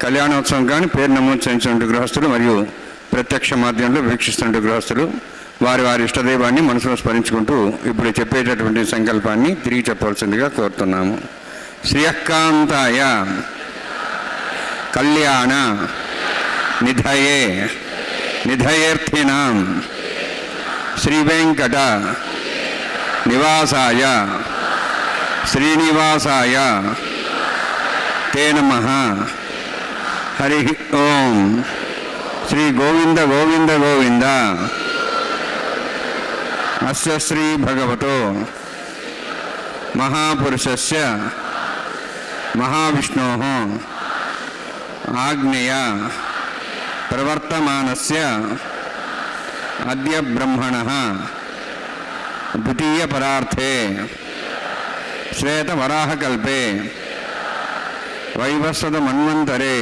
కళ్యాణోత్సవం కానీ పేరు నమోదు చేయించిన గృహస్థులు మరియు ప్రత్యక్ష మాధ్యమంలో వీక్షిస్తున్న గృహస్థులు వారి వారి ఇష్టదైవాన్ని మనసులో స్మరించుకుంటూ ఇప్పుడు చెప్పేటటువంటి సంకల్పాన్ని తిరిగి చెప్పవలసిందిగా కోరుతున్నాము. శ్రియకాంతాయ కళ్యాణ నిధయే నిధయేర్థినాం శ్రీ వెంకట నివాసాయ శ్రీనివాసాయ తే నమః. హరి ఓం. శ్రీ గోవింద గోవింద గోవింద. అస్య శ్రీ భగవతో మహాపురుషస్య మహావిష్ణోః ఆజ్ఞయ ప్రవర్తమానస్య అద్య బ్రహ్మణః ద్వితీయ పరార్థే శ్వేతవరాహకల్పే వైవస్వత మన్వంతరే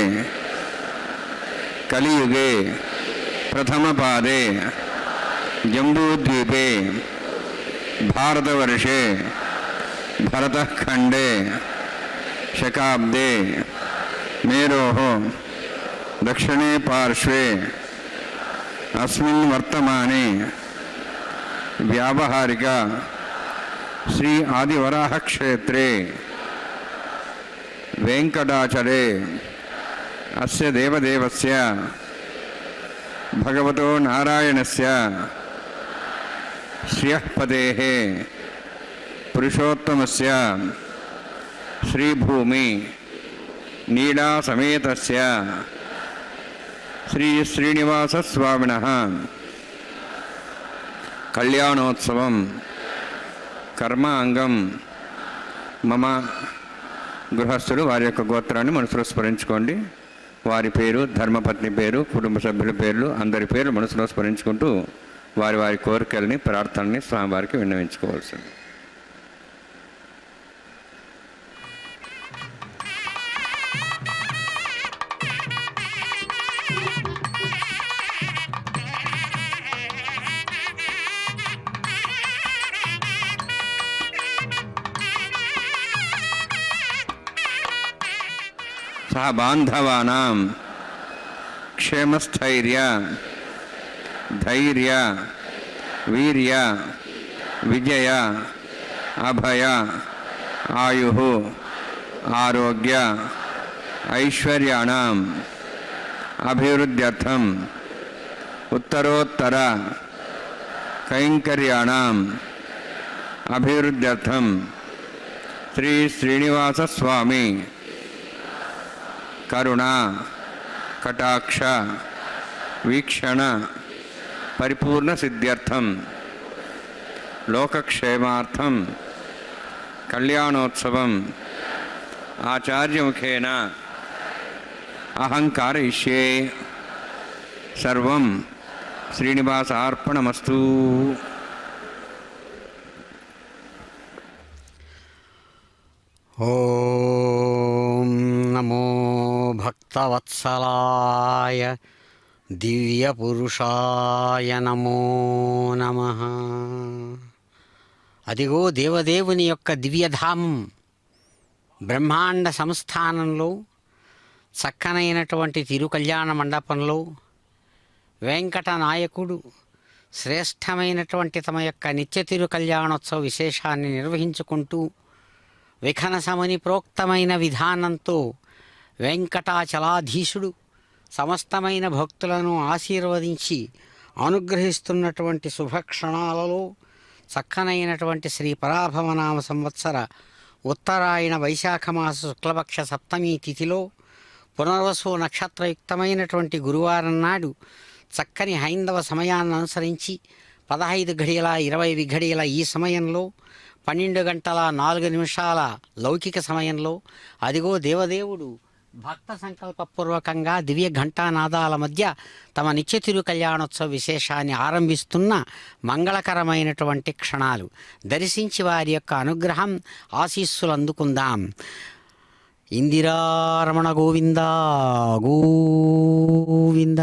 కలియుగే ప్రథమపాదే జంబూద్వీపే భారతవర్షే భరతఖండే శకాబ్దే మేరోః దక్షిణే పార్శ్వే అస్మిన్ వర్తమానే వ్యావహారిక శ్రీ ఆదివరాహ క్షేత్రే వెంకటాచలే అస్య దేవదేవస్య భగవతో నారాయణస్య శ్రియఃపదేః పురుషోత్తమస్య శ్రీభూమి నీడా సమేతస్య శ్రీ శ్రీనివాసస్వామినః కళ్యాణోత్సవం కర్మాంగం మమ. గృహస్థులు వారి యొక్క గోత్రాన్ని మనసులో స్మరించుకోండి. వారి పేరు, ధర్మపత్ని పేరు, కుటుంబ సభ్యుల పేర్లు, అందరి పేర్లు మనసులో స్మరించుకుంటూ వారి వారి కోరికల్ని, ప్రార్థనని స్వామివారికి విన్నవించుకోవాల్సింది. సహ బాంధవానాం క్షేమస్థైర్య ధైర్య వీర్య విజయ అభయ ఆయు ఆరోగ్య ఐశ్వర్యాణం అభివృద్ధ్యర్థం ఉత్తరోత్తర కైంకర్యాణం అభివృద్ధ్యర్థం శ్రీ శ్రీనివాసస్వామి కరుణ కటాక్ష వీక్షణ పరిపూర్ణ సిద్ధ్యర్థం లోకక్షేమార్థం కళ్యాణోత్సవం ఆచార్యముఖేన అహం కారయిష్యే. సర్వం శ్రీనివాసార్పణమస్తు. ఓం నమో భక్తవత్సలాయ దివ్యపురుషాయ నమో నమః. అదిగో దేవదేవుని యొక్క దివ్యధామం బ్రహ్మాండ సంస్థానంలో చక్కనైనటువంటి తిరుకళ్యాణ మండపంలో వెంకట నాయకుడు శ్రేష్టమైనటువంటి తమ యొక్క నిత్య తిరుకళ్యాణోత్సవ విశేషాన్ని నిర్వహించుకుంటూ విఖనసముని ప్రోక్తమైన విధానంతో వెంకటాచలాధీశుడు సమస్తమైన భక్తులను ఆశీర్వదించి అనుగ్రహిస్తున్నటువంటి శుభక్షణాలలో చక్కనైనటువంటి శ్రీ పరాభవనామ సంవత్సర ఉత్తరాయణ వైశాఖమాస శుక్లపక్ష సప్తమి తిథిలో పునర్వసు నక్షత్రయుక్తమైనటువంటి గురువారం నాడు చక్కని హైందవ సమయాన్ని అనుసరించి 15:20 ఈ సమయంలో 12:04 లౌకిక సమయంలో అదిగో దేవదేవుడు భక్త సంకల్పపూర్వకంగా దివ్య ఘంటానాదాల మధ్య తమ నిత్య తిరు కళ్యాణోత్సవ విశేషాన్ని ఆరంభిస్తున్న మంగళకరమైనటువంటి క్షణాలు. దర్శించి వారి యొక్క అనుగ్రహం ఆశీస్సులు అందుకుందాం. ఇందిరారమణ గోవింద గోవింద.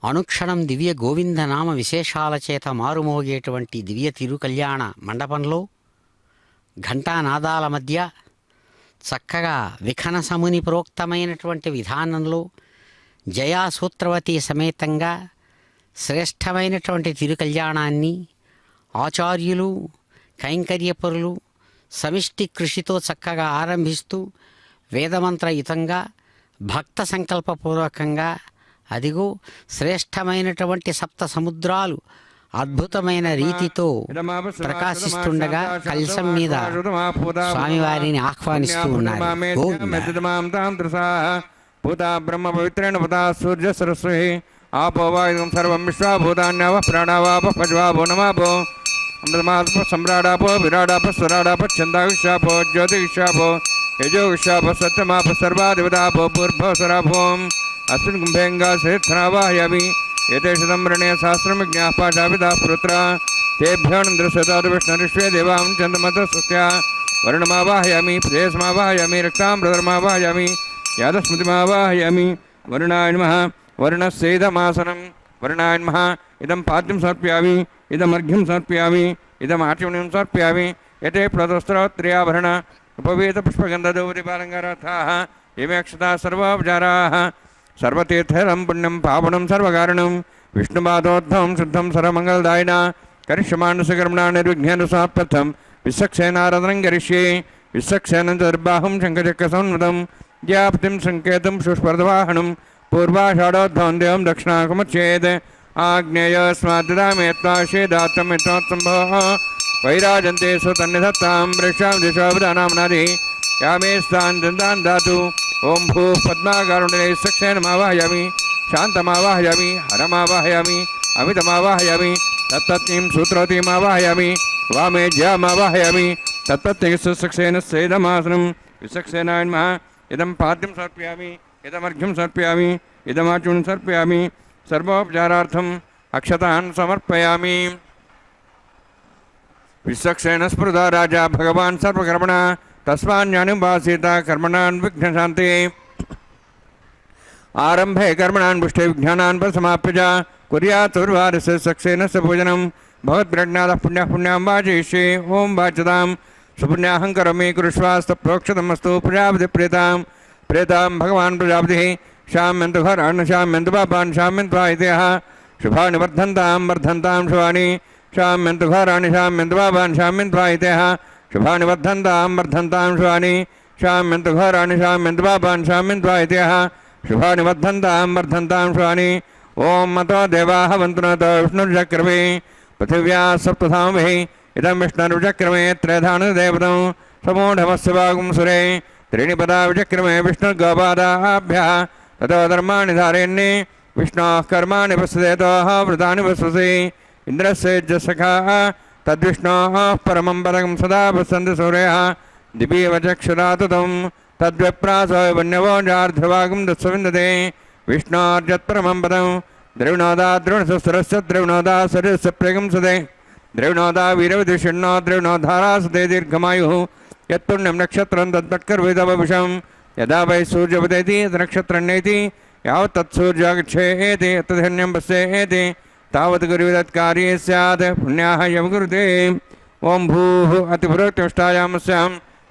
అనుక్షణం దివ్య గోవిందనామ విశేషాల చేత మారుమోగేటువంటి దివ్య తిరుకళ్యాణ మండపంలో ఘంటానాదాల మధ్య చక్కగా విఖనసముని ప్రోక్తమైనటువంటి విధానంలో జయాసూత్రవతి సమేతంగా శ్రేష్టమైనటువంటి తిరుకళ్యాణాన్ని ఆచార్యులు కైంకర్యపరులు సమిష్టి కృషితో చక్కగా ఆరంభిస్తూ వేదమంత్రయుతంగా భక్త సంకల్పపూర్వకంగా అదిగో శ్రేష్టమైనటువంటి సప్త సముద్రాలు అద్భుతమైన రీతితో ప్రకాశిస్తుండగా కలశం మీద స్వామివారిని ఆహ్వానిస్తూ ఉన్నారు. బ్రహ్మ పవిత్రేణ పుతా సూర్య సరస్వతి ఆపో వాయుం సర్వం విశ్వాభూతాన్యావ ప్రాణావాప పజ్వాభో నమాభో అమృతమాత్మ సమ్రాడాపో విరాడాప స్వరాడాప ఛందావిశాపో జ్యోతిషాపో యజోవిశాప సత్యమాప సర్వాధిపదాపో పూర్భస్వరాభోం अस्मिन् कुम्भेङ्गासेत्थनावाहयामि एतेषु संवृणे सहस्रमिज्ञाः पाशापिताः पुत्रा तेभ्यो नन्द्रस्वतादु विष्णुरिष्वे देवां चन्द्रमतस्वस्या वरुणमावाहयामि प्रेयसमावाहयामि रक्ताम्रधर्मावाहयामि यादस्मृतिमावाहयामि वरुणाय नमः वरुणस्येदमासनं वरुणाय नमः इदं पाद्यं समर्पयामि इदमर्घ्यं समर्पयामि इदमाचमनीं समर्पयामि एते प्रदोस्त्रोत्तरीयाभरण उपवेतपुष्पगन्धधूपदीपालङ्कारार्थाः इमे अक्षताः सर्वोपचाराः सर्वतीर्थं पुण्यं पावनं सर्वकारणं विष्णुपादोद्धवं शुद्धं सर्वमङ्गलदायिना करिष्यमाणसकर्मणा निर्विघ्नेन समाप्यर्थं विश्वक्सेनाराधनं करिष्ये विश्वक्सेनं चतुर्बाहुं शङ्खचक्रसंवृतं ज्याप्तिं सङ्केतं शुष्पर्धवाहनं पूर्वाषाढोद्धवं देवं दक्षिणाकमुच्येत् आग्नेयस्माद्दामेत्वाशेदात्तमेत्वात्सम्भवः वैराजन्ते सुतन्निधत्तां वृक्षां दिशोभिधानाम्नादि यामे स्थान् दन्तान् दातु ओं भू पद्माकारुण्ये सक्सेनमावाहयामि शान्तमावाहयामि हरमावाहयामि अमितमावाहयामि तत्पत्नीं सूत्रवतीमावाहयामि वामे ज्यामावाहयामि तत्पत्नीसुसक्सेनस्येदमासनं विसक्सेनाय नमः इदं पाद्यं समर्पयामि इदमर्घ्यं समर्पयामि इदमाचूर्णं समर्पयामि सर्वोपचारार्थम् अक्षतान् समर्पयामि विसक्सेन स्मृता राजा भगवान् सर्वकर्मणा तस्मान्यानुभासीत कर्मणान् विघ्नशान्ते आरम्भे कर्मणान् पुष्टे विज्ञानान् समाप्य च कुर्यात् चतुर्वारस्य सक्सेनस्य पूजनं भगवद्प्रज्ञातः पुण्यः पुण्यां वाचयिष्ये ओं वाचतां सुपुण्याहं करोमि कुरुष्वास्तप्रोक्षतमस्तु प्रजापतिप्रेतां प्रेतां भगवान् प्रजापतिः शाम्यन्तु घरान् शाम्यन्तु पापान् शाम्यन्त्वा इत्यः शुभानि वर्धन्तां वर्धन्तां शुभानि शाम्यन्तु घराणि शाम्यन्तु पापान् शाम्यन्त्वा इत्यः शुभानि वर्धन्तां वर्धन्तां शुभानि शाम्यन्तु घोराणि शाम्यन्तु पापान् शाम्यन्त्वा इत्यः शुभानि वर्धन्तां शुभानि ॐ मतो देवाः वन्तु न तो विष्णुर्चक्रमे पृथिव्या सप्तधामभिः इदं विष्णुर्चक्रमे त्रयधानुदेवतं समूढमस्य वागुंसुरे त्रीणि पदा विचक्रमे विष्णुर्गोपादाभ्यः ततो धर्माणि धारयन्नि विष्णोः कर्माणि पश्येतोः वृतानि पश्यसि इन्द्रस्य सखाः तद्विष्णोः परमं पदं सदा पश्यन्ति सूर्यः दिवीवचक्षुरातुतं तद्विप्रासो वन्यवो जार्धवागं दत्सविन्दते विष्णोर्यत्परमं पदं द्रविणोदा द्रविणसुरस्य द्रविणोदा शरीरस्य प्रगंसते द्रविणोदा वीरविदुषण्णो द्रविणोधारासते दीर्घमायुः यत्पुण्यं नक्षत्रं तत्पट्कर्विदवभुषं यदा वै सूर्योदयति नक्षत्रण्येति यावत् तत्सूर्यागच्छेति तद्धन्यं पश्येति तावत् गुरुविदत्कार्ये स्यात् पुण्याः यं कुरुते ॐ भूः अतिपुरोक्तिष्ठायामस्यां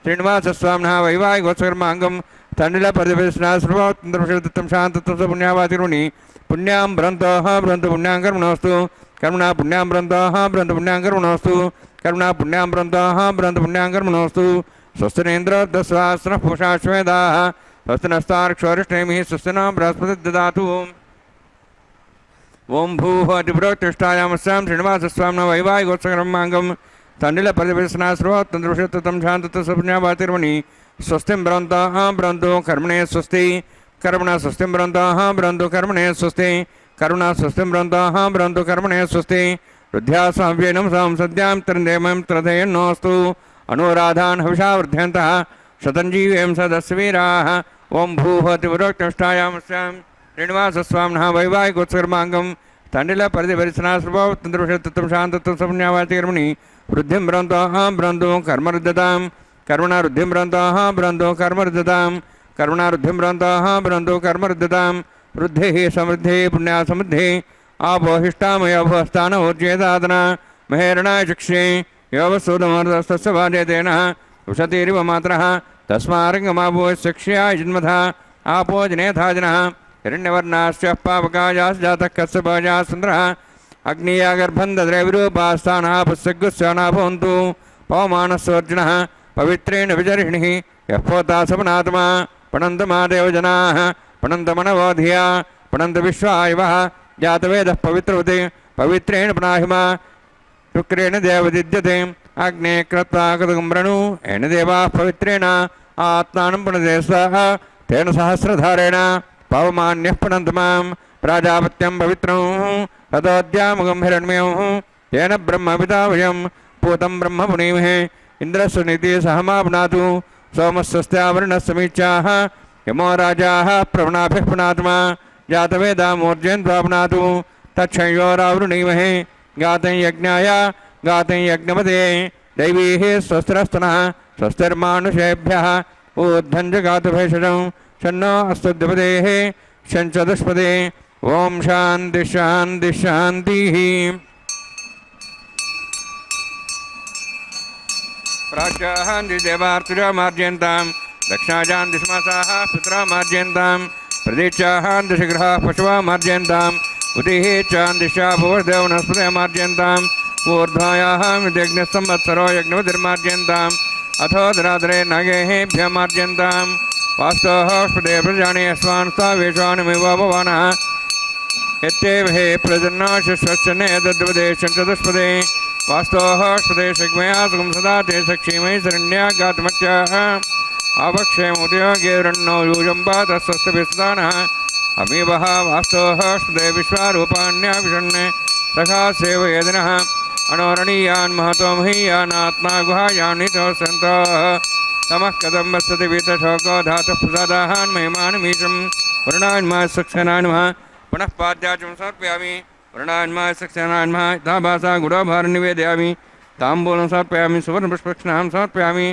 श्रीनिवासस्वामिनः वैवाहिकोत्सर्माङ्गं तण्डिलपरिवेशनाश्रवत्तं शान्तत्वं स पुण्यावातिरुणि पुण्यां भ्रन्तोः भ्रन्तु पुण्यां कर्मणोऽस्तु कर्मणा पुण्यां भ्रन्तोः भ्रन्तु पुण्यां कर्मणोऽस्तु कर्मणा पुण्यां भ्रन्तोः भ्रन्तु पुण्यां कर्मणोऽस्तु स्वस्तिनेन्द्रोऽर्धस्वास्नः पूषा श्वेदाः स्वस्ति नस्तार्क्ष्वरिष्ठेमिः स्वस्ति न बृहस्पतिः ददातु ॐ भूः अतिपुरोक्तिष्ठायामस्यां श्रीनिवासस्वामिनः वैवाहिकोत्सर्माङ्गं तण्डिलपरिवेशनाश्रवत्तं शान्तत्वं स पुण्यावातिरुणि स्वस्तिं भ्रन्तः भ्रन्तु कर्मणे स्वस्ति कर्मणा स्वस्तिं भ्रन्तः भ्रन्तु कर्मणे स्वस्ति कर्मणा स्वस्तिं भ्रन्तः भ्रन्तु कर्मणे स्वस्ति रुद्ध्यासव्येनं सां सद्यां त्रन्देमं त्रधेयन्नोऽस्तु अनुराधान् हविषा वर्ध्यन्तः शतञ्जीवें सदस्वीराः ॐ भूः अतिपुरोक्तिष्ठायामस्यां श्रीनिवासस्वामिनः वैवाहिकोत्सर्माङ्गं तण्डिलपरिवेशनाश्रवत्तं शान्तत्वं स पुण्यावातिरुणि वृद्धिं भ्रन्तः भ्रन्तु कर्मरुद्धतां कर्मणा वृद्धिं भ्रन्तः भ्रन्तु कर्मरुद्धतां कर्मणा वृद्धिं भ्रन्तः भ्रन्तु कर्मरुद्धतां वृद्धिः समृद्धिः पुण्या समृद्धिः आपोहिष्टामयोभवस्थानोर्जेदादना महेरणाय चक्षे योवसूदमर्दस्तस्य वाजयतेन उषतीरिव मात्रः तस्मारङ्गमापोशिक्ष्याय जन्मथा आपो जनेथाजनः हिरण्यवर्णाश्च पावकायाश्च जातः कस्यपायाः सुन्दरः अग्नियागर्भं दद्रे विरूपास्थानः पुस्सग्गुस्याना भवन्तु पवमानस्वर्जुनः पवित्रेण विजर्हिणिः यः पोता सपनात्मा पणन्तमादेव जनाः पणन्तमनवोधिया पणन्तविश्वायवः जातवेदः पवित्रवते पवित्रेण पुनाहिमा शुक्रेण देवदिद्यते अग्ने कृत्वा कृतगुम्रणु येन देवाः पवित्रेण आत्मानं पुनदे स्वाहा तेन सहस्रधारेण पवमान्यः पुनन्तमां प्राजापत्यं पवित्रं ततोऽद्यामुगं हिरण्मयं तेन ब्रह्मपिता वयं पूतं ब्रह्म पुनीमहे इन्द्रस्य नीतिः सहमा पुनातु सोमस्वस्त्यावरुणस्समीच्याः यमो राजाः प्रवणाभिः पुनात्मा जातवेदामूर्जयन्त्वा पुनातु तच्छयोरावृणीमहे गातं यज्ञाय गातं यज्ञपदे दैवीः स्वस्तिरस्तनः स्वस्तिर्मानुषेभ्यः ऊर्ध्वं जगातु भेषजं शन्नो अस्तुद्यपदेः शञ्चतुष्पदे ॐ शान्ति शान्ति शान्तिः प्राच्याहान्दिदेवार्तुजामार्जयन्तां दक्षिणाजान्दिशमासाः पितरामार्जयन्तां प्रदीक्षाहान्दिशग्रहाः पशुवामार्जयन्ताम् उदिः चान्दिशाभुवर्देव वनस्पतिमार्जयन्ताम् ऊर्ध्वायाः यज्ञसंवत्सरो यज्ञवतिर्मार्जयन्ताम् अथो दरादरे नागेभ्यमार्जयन्ताम् वास्तोः स्पदे प्रजाने अस्वान् वेषानुमिव भवानः यत्येव हे प्रजन्नाशस्वश्चने तद्वदे चतुष्पदे वास्तोः स्पदे शग्मया सुखं सदा ते सक्षीमहि शरण्या गातमत्याः आवक्षेमुदयोगेरण्णो यूजम्बा तत्स्वस्तभिस्तानः अमीवः वास्तोः स्पदे विश्वारूपाण्याभिषण्णे सखा सेवयेदिनः अणोरणीयान् महतो महीयानात्मा गुहायान्नितो सन्तः तमः कथं वसति वीतशोको धातुः प्रसादाहान् महिमानमीशं वरुणान्माय सक्सेनान्मः पुनः पाद्याचं समर्पयामि वरुणान्माय सक्सेनान्मः यथाभासा गुरोभारं निवेदयामि ताम्बूलं समर्पयामि सुवर्णपुष्पक्षणां समर्पयामि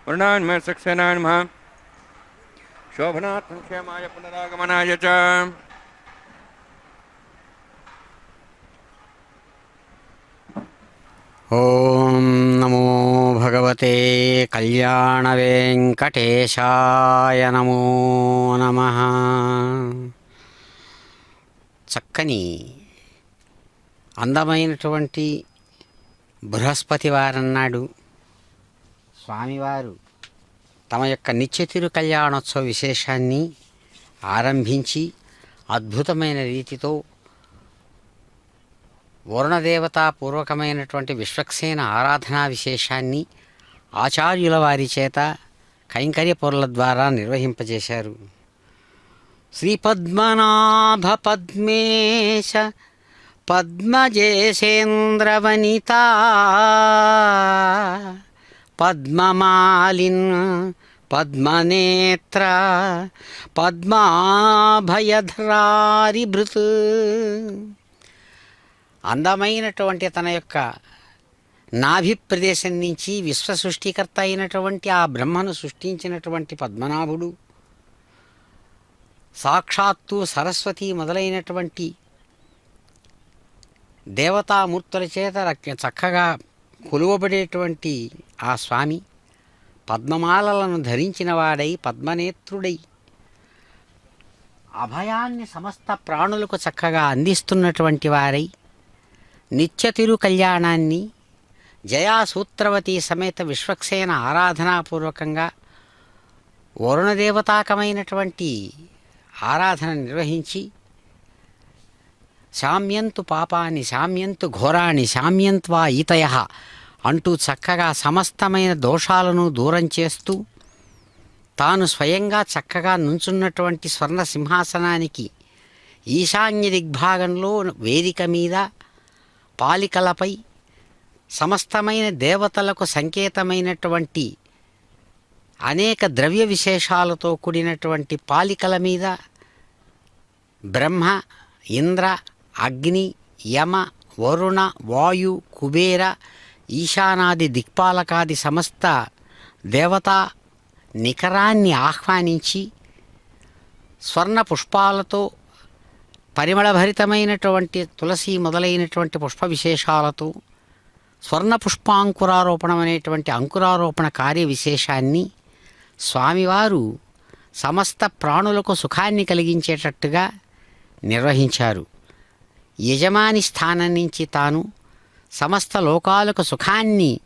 वरुणान्माय सक्सेनान्मः शोभनार्थं क्षेमाय पुनरागमनाय च ఓం నమో భగవతే కళ్యాణవేంకటేశాయ నమో నమః. చక్కని అందమైనటువంటి బృహస్పతివారన్నాడు స్వామివారు తమ యొక్క నిత్య తిరు కళ్యాణోత్సవ విశేషాన్ని ఆరంభించి అద్భుతమైన రీతితో వరుణదేవతా పూర్వకమైనటువంటి విశ్వక్సేన ఆరాధనా విశేషాన్ని ఆచార్యుల వారి చేత కైంకర్య పౌరుల ద్వారా నిర్వహింపజేశారు. శ్రీ పద్మనాభ పద్మేశ పద్మజేసేంద్రవనితా పద్మమాలిన్ పద్మనేత్ర పద్మాభయధరారిభృత్. అందమైనటువంటి తన యొక్క నాభి ప్రదేశం నుంచి విశ్వ సృష్టికర్త అయినటువంటి ఆ బ్రహ్మను సృష్టించినటువంటి పద్మనాభుడు సాక్షాత్తు సరస్వతి మొదలైనటువంటి దేవతామూర్తుల చేత చక్కగా కొలువబడేటువంటి ఆ స్వామి పద్మమాలలను ధరించిన వాడై పద్మనేత్రుడై అభయాన్ని సమస్త ప్రాణులకు చక్కగా అందిస్తున్నటువంటి వారై నిత్య తిరు కళ్యాణాన్ని జయాసూత్రవతి సమేత విశ్వక్సేన ఆరాధనాపూర్వకంగా వరుణదేవతాకమైనటువంటి ఆరాధన నిర్వహించి శామ్యంతు పాపాని శామ్యంతు ఘోరాణి శామ్యంత్వా ఈతయ అంటూ చక్కగా సమస్తమైన దోషాలను దూరం చేస్తూ తాను స్వయంగా చక్కగా నుంచున్నటువంటి స్వర్ణ సింహాసనానికి ఈశాన్య దిగ్భాగంలో వేదిక మీద పాలికలపై సమస్తమైన దేవతలకు సంకేతమైనటువంటి అనేక ద్రవ్య విశేషాలతో కూడినటువంటి పాలికల మీద బ్రహ్మ, ఇంద్ర, అగ్ని, యమ, వరుణ, వాయు, కుబేర, ఈశానాది దిక్పాలకాది సమస్త దేవతా నికరాన్ని ఆహ్వానించి స్వర్ణ పుష్పాలతో పరిమళభరితమైనటువంటి తులసి మొదలైనటువంటి పుష్ప విశేషాలతో స్వర్ణ పుష్పాంకురారోపణం అనేటువంటి అంకురారోపణ కార్య విశేషాన్ని స్వామివారు సమస్త ప్రాణులకు సుఖాన్ని కలిగించేటట్టుగా నిర్వహించారు. యజమాని స్థానం నుంచి తాను సమస్త లోకాలకు సుఖాన్ని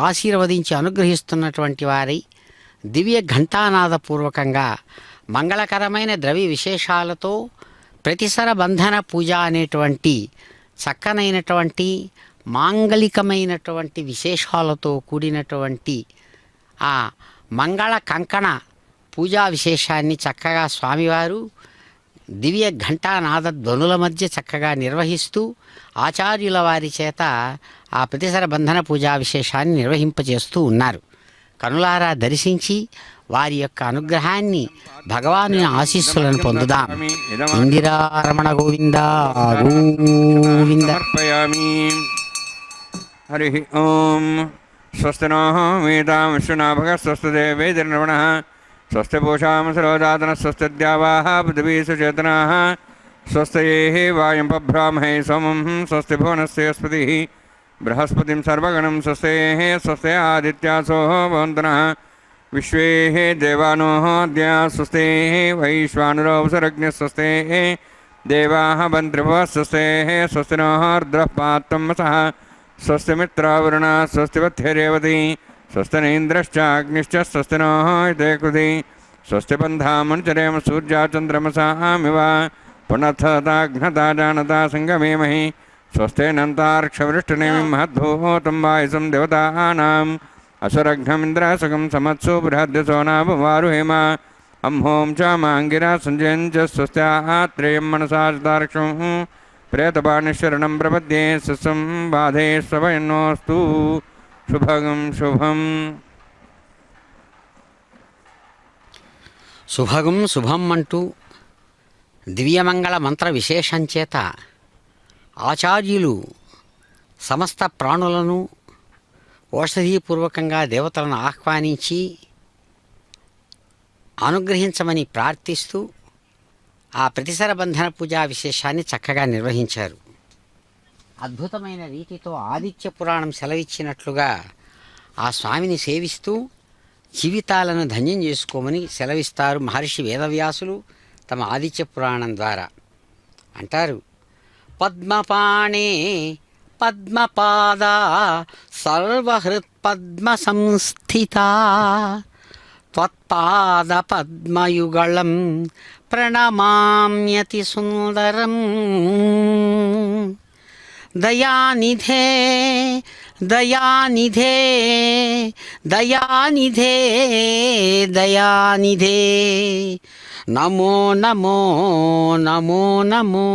ఆశీర్వదించి అనుగ్రహిస్తున్నటువంటి వారై దివ్య ఘంటానాదపూర్వకంగా మంగళకరమైన ద్రవ్య విశేషాలతో ప్రతిసర బంధన పూజ అనేటువంటి చక్కనైనటువంటి మాంగళికమైనటువంటి విశేషాలతో కూడినటువంటి ఆ మంగళ కంకణ పూజా విశేషాన్ని చక్కగా స్వామివారు దివ్య ఘంటానాద ధ్వనుల మధ్య చక్కగా నిర్వహిస్తూ ఆచార్యుల వారి చేత ఆ ప్రతిసర బంధన పూజా విశేషాన్ని నిర్వహింపజేస్తూ ఉన్నారు. కనులారా దర్శించి వారి యొక్క అనుగ్రహాన్ని భగవాను ఆశీస్సులను పొందుదాం. ఇందిరారమణ గోవింద గోవింద. హరి ఓం. స్వస్తి నో వేదాం విశ్వనాభగ స్వస్తి దేవేంద్రవణ స్వస్తి పూషామసరోదాతన స్వస్తి ద్యావాః పృథివీ సుచేతనాః స్వస్తయే వాయం పభ్రామహే సోమం స్వస్తి భువనస్యస్పతిః బృహస్పతిం సర్వగణం స్వస్తే స్వస్తే ఆదిత్యాసో భవంతనః విశ్వే దేవానో అద్య స్వస్తే వైశ్వానరో సరజ్ఞ స్వస్తే దేవాః బంధ్రిభవ స్వస్తే స్వస్తి నో రుద్రః పాత్వమసః స్వస్తి మిత్రావరుణ స్వస్తి వత్యరేవతి స్వస్తి నేంద్రశ్చాగ్నిశ్చ స్వస్తి నో ఇతే కృతి స్వస్తి బంధామనుచరేమ సూర్యాచంద్రమసామివ పునఃతాఘ్నతా జానతా సంగమేమహి స్వస్తేనంతార్క్షవృష్టినేమి మహద్భూతం వాయుసం దేవతానాం అసురఘ్నమింద్రాసకం సమత్సు బృహద్యసో నాభవారుహేమ అంహోం చ మాంగిరా సంజయం చ స్వస్త్యాత్రేయం మనసా చతార్క్షం ప్రేతపాణిశరణం ప్రపద్యే సుసం బాధే స్వయన్నోస్తు శుభగం శుభం. శుభగం శుభం అంటూ దివ్యమంగళ మంత్ర విశేషం చేత ఆచార్యులు సమస్త ప్రాణులను ఔషధీపూర్వకంగా దేవతలను ఆహ్వానించి అనుగ్రహించమని ప్రార్థిస్తూ ఆ ప్రతిసర బంధన పూజా విశేషాన్ని చక్కగా నిర్వహించారు. అద్భుతమైన రీతితో ఆదిత్య పురాణం సెలవిచ్చినట్లుగా ఆ స్వామిని సేవిస్తూ జీవితాలను ధన్యం చేసుకోమని సెలవిస్తారు మహర్షి వేదవ్యాసులు తమ ఆదిత్య పురాణం ద్వారా. అంటారు, పద్మపాణే పద్మపాద సర్వహృత్ పద్మ సంస్థిత త్వత్పాదపద్మయుగళం ప్రణమామ్యతి సుందరం. దయానిధే దయానిధే దయానిధే దయానిధే నమో నమో నమో నమో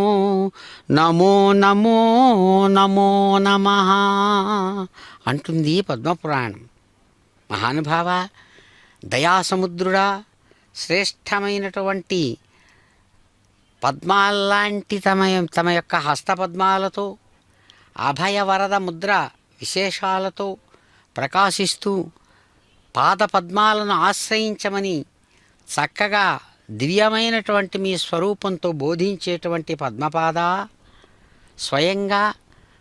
నమో నమో నమో నమః అంటుంది పద్మపురాణం. మహానుభావ, దయాసముద్రుడా, శ్రేష్టమైనటువంటి పద్మాల్లాంటి తమ యొక్క హస్తపద్మాలతో, అభయవరద ముద్ర విశేషాలతో ప్రకాశిస్తూ పాదపద్మాలను ఆశ్రయించమని చక్కగా దివ్యమైనటువంటి మీ స్వరూపంతో బోధించేటువంటి పద్మపాద, స్వయంగా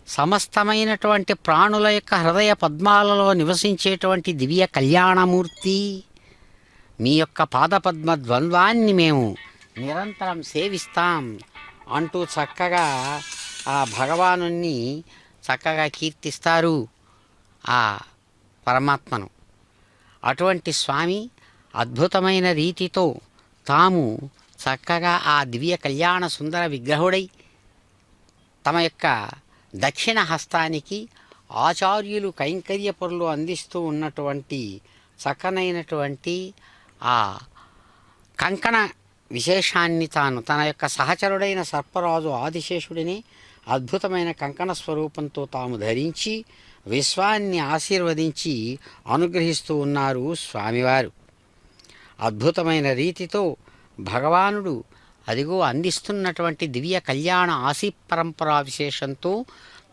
సమస్తమైనటువంటి ప్రాణుల యొక్క హృదయ పద్మాలలో నివసించేటువంటి దివ్య కళ్యాణమూర్తి, మీ యొక్క పాదపద్మ ద్వంద్వాన్ని మేము నిరంతరం సేవిస్తాం అంటూ చక్కగా ఆ భగవానుణ్ణి చక్కగా కీర్తిస్తారు ఆ పరమాత్మను. అటువంటి స్వామి అద్భుతమైన రీతితో తాము చక్కగా ఆ దివ్య కళ్యాణ సుందర విగ్రహుడై తమ యొక్క దక్షిణ హస్తానికి ఆచార్యులు కైంకర్య పరులు అందిస్తూ ఉన్నటువంటి చక్కనైనటువంటి ఆ కంకణ విశేషాన్ని తాను తన యొక్క సహచరుడైన సర్పరాజు ఆదిశేషుడిని అద్భుతమైన కంకణ స్వరూపంతో తాము ధరించి విశ్వాన్ని ఆశీర్వదించి అనుగ్రహిస్తూ ఉన్నారు స్వామివారు. అద్భుతమైన రీతితో భగవానుడు అదిగో అందిస్తున్నటువంటి దివ్య కళ్యాణ ఆశీ పరంపరా విశేషంతో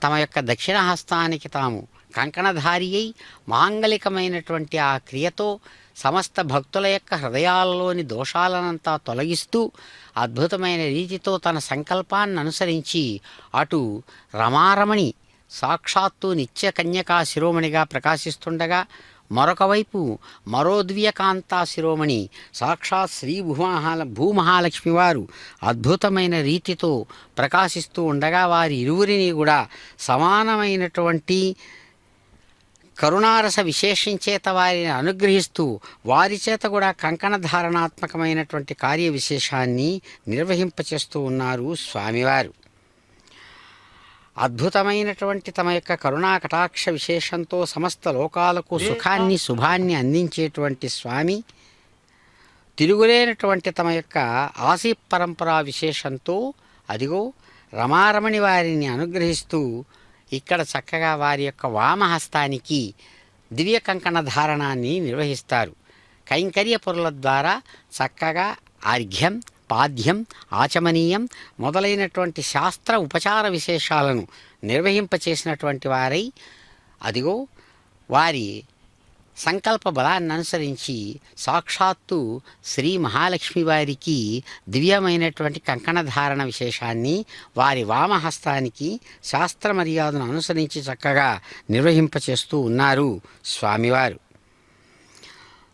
తమ యొక్క దక్షిణ హస్తానికి తాము కంకణధారి అయి మాంగలికమైనటువంటి ఆ క్రియతో సమస్త భక్తుల యొక్క హృదయాలలోని దోషాలనంతా తొలగిస్తూ అద్భుతమైన రీతితో తన సంకల్పాన్ని అనుసరించి అటు రమారమణి సాక్షాత్తు నిత్య కన్యకా శిరోమణిగా ప్రకాశిస్తుండగా, మరొక వైపు మరో దివ్యకాంతా శిరోమణి సాక్షాత్ శ్రీ భూమహాలక్ష్మి వారు అద్భుతమైన రీతితో ప్రకాశిస్తూ ఉండగా వారి ఇరువురిని కూడా సమానమైనటువంటి కరుణారస విశేషం చేత వారిని అనుగ్రహిస్తూ వారి చేత కూడా కంకణ ధారణాత్మకమైనటువంటి కార్య విశేషాన్ని నిర్వహింపచేస్తూ ఉన్నారు స్వామివారు. అద్భుతమైనటువంటి తమ యొక్క కరుణా కటాక్ష విశేషంతో సమస్త లోకాలకు సుఖాన్ని శుభాన్ని అందించేటువంటి స్వామి తిరుగులేనటువంటి తమ యొక్క ఆశీ పరంపరా విశేషంతో అదిగో రమారమణి వారిని అనుగ్రహిస్తూ ఇక్కడ చక్కగా వారి యొక్క వామహస్తానికి దివ్య కంకణ ధారణాన్ని నిర్వహిస్తారు. కైంకర్య పరుల ద్వారా చక్కగా అర్ఘ్యం, పాద్యం, ఆచమనీయం మొదలైనటువంటి శాస్త్ర ఉపచార విశేషాలను నిర్వహింపచేసినటువంటి వారై అదిగో వారి సంకల్ప బలాన్ని అనుసరించి సాక్షాత్తు శ్రీ మహాలక్ష్మి వారికి దివ్యమైనటువంటి కంకణధారణ విశేషాన్ని వారి వామహస్తానికి శాస్త్ర మర్యాదను అనుసరించి చక్కగా నిర్వహింపచేస్తూ ఉన్నారు స్వామివారు.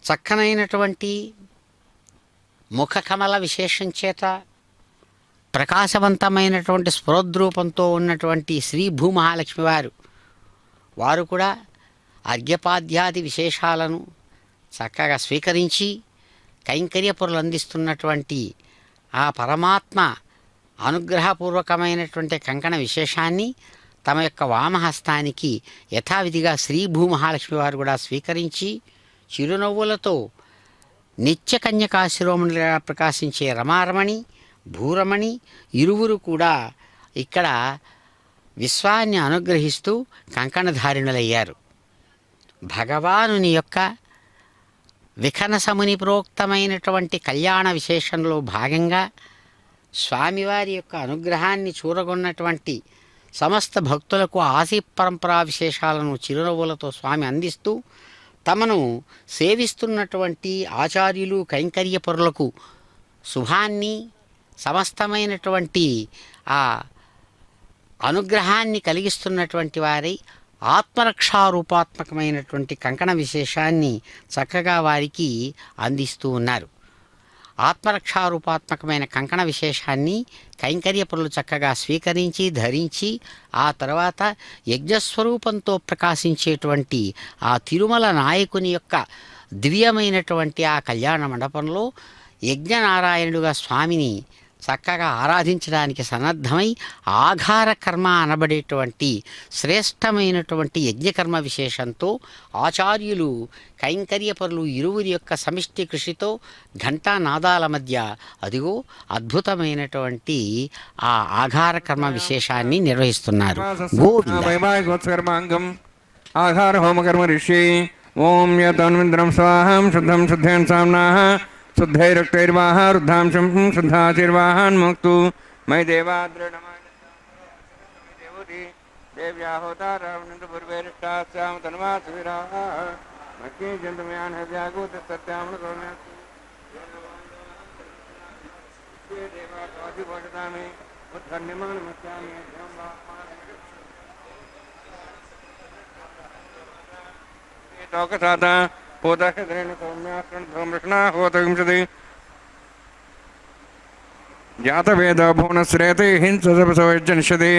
చక్కనైనటువంటి ముఖకమల విశేషం చేత ప్రకాశవంతమైనటువంటి స్ఫురద్రూపంతో ఉన్నటువంటి శ్రీ భూమహాలక్ష్మి వారు కూడా అర్ఘ్యపాద్యాది విశేషాలను చక్కగా స్వీకరించి కైంకర్యపురులు అందిస్తున్నటువంటి ఆ పరమాత్మ అనుగ్రహపూర్వకమైనటువంటి కంకణ విశేషాన్ని తమ యొక్క వామహస్తానికి యథావిధిగా శ్రీ భూమహాలక్ష్మి వారు కూడా స్వీకరించి చిరునవ్వులతో నిత్య కన్యకా శిరోమణిగా ప్రకాశించే రమారమణి, భూరమణి ఇరువురు కూడా ఇక్కడ విశ్వాన్ని అనుగ్రహిస్తూ కంకణధారిణులయ్యారు. భగవానుని యొక్క విఖనసముని ప్రోక్తమైనటువంటి కళ్యాణ విశేషంలో భాగంగా స్వామివారి యొక్క అనుగ్రహాన్ని చూరగొన్నటువంటి సమస్త భక్తులకు ఆశీ పరంపరా విశేషాలను చిరునవ్వులతో స్వామి అందిస్తూ తమను సేవిస్తున్నటువంటి ఆచార్యులు కైంకర్యపరులకు శుభాన్ని సమస్తమైనటువంటి ఆ అనుగ్రహాన్ని కలిగిస్తున్నటువంటి వారై ఆత్మరక్షారూపాత్మకమైనటువంటి కంకణ విశేషాన్ని చక్కగా వారికి అందిస్తూ ఉన్నారు. ఆత్మరక్షారూపాత్మకమైన కంకణ విశేషాన్ని కైంకర్యపరులు చక్కగా స్వీకరించి ధరించి ఆ తర్వాత యజ్ఞస్వరూపంతో ప్రకాశించేటువంటి ఆ తిరుమల నాయకుని యొక్క దివ్యమైనటువంటి ఆ కళ్యాణ మండపంలో యజ్ఞనారాయణుడుగా స్వామిని చక్కగా ఆరాధించడానికి సన్నద్ధమై ఆఘార కర్మ అనబడేటువంటి శ్రేష్టమైనటువంటి యజ్ఞకర్మ విశేషంతో ఆచార్యులు కైంకర్యపరులు ఇరువురి యొక్క సమిష్టి కృషితో ఘంటానాదాల మధ్య అదిగో అద్భుతమైనటువంటి ఆ ఆఘార కర్మ విశేషాన్ని నిర్వహిస్తున్నారు. గోవింద ఆధార హోమకర్మ ఋషి ఓం యతన్వింద్రం స్వాహం శుద్ధం శుద్ధేన్ సామ్నాః శుద్ధైరుక్తైర్వాహ రుద్ధాంశం శుద్ధాచిర్వాహాన్ముక్తు మై దేవాద్రేణమాదేవతి దేవ్యాహోతారావనందు పూర్వేరిష్టాస్యామ తన్వాసువిరాః మక్కే జంతుమయాన్ హవ్యాగూత సత్యామన కౌమ్యాస్తి దేవాధిపోషతామి ఉద్ధర్నిమానమస్యామి లోకసాత పోతాహద్రేణ సౌమ్యాస్త్రణ హోత వింశతి జాతవేద భువనశ్రేతే హింససపసవజ్జనిషదే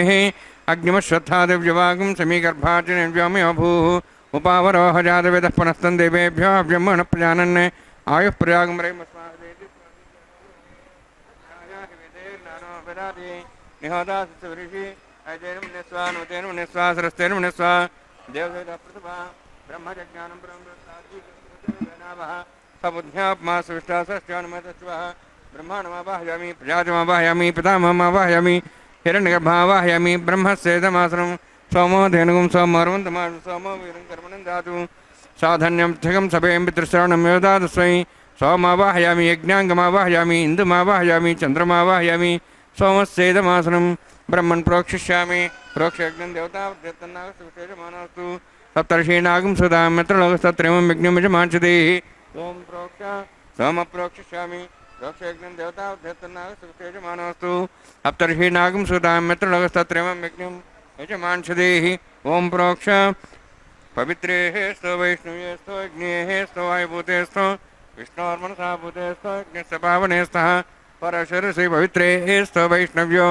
అగ్నిమశ్వత్థాదివ్యవాగం సమీగర్భార్జనివ్యామి అభూః ఉపావరోహ జాతవేద పునస్తం దేవేభ్యో బ్రహ్మణ ప్రజానన్ ఆయుః ప్రయాగం నిహోదాసి ఐదేనం నిస్వా నూతేన నిస్వా సరస్తేన నిస్వా దేవవేద ప్రతిభా బ్రహ్మజ్ఞానం బ్రహ్మనామః సబుద్ధ్యాత్మాసుష్టాసశ్చానుమతస్వ బ్రహ్మాణమావాహయామి ప్రజాజమావాహయామి పితామహమావాహయామి హిరణ్యగర్భావాహయామి బ్రహ్మస్యేదమాసనం సోమో ధేనుగం సోమర్వంతమాను సోమో వీరం కర్మణం దాతు సాధన్యం స్థిగం సభేయం పితృశ్రవణం యోదాదస్వై సోమావాహయామి యజ్ఞాంగమావాహయామి ఇందుమావాహయామి చంద్రమావాహయామి సోమస్యేదమాసనం బ్రహ్మన్ ప్రోక్షిష్యామి ప్రోక్షయజ్ఞం దేవతావర్ధత్తన్నాగస్తేజమానస్తు సప్తర్షీనాగం సుధాం మిత్రలోకస్తత్రేమం యజ్ఞమిజమాంచదే ఓం ప్రోక్ష సోమ ప్రోక్షిష్యామి ప్రోక్షయజ్ఞం దేవతావర్ధత్తన్నాగస్తేజమానస్తు సప్తర్షీనాగం సుధాం మిత్రలోకస్తత్రేమం యజ్ఞం యజమాంచదే ఓం ప్రోక్ష పవిత్రేః sto వైష్ణవ్యే sto అగ్నేః sto వాయుభూతే sto విష్ణోర్మనసా భూతే sto యజ్ఞస్య పావనే స్తః పరశరసి పవిత్రేః sto వైష్ణవ్యో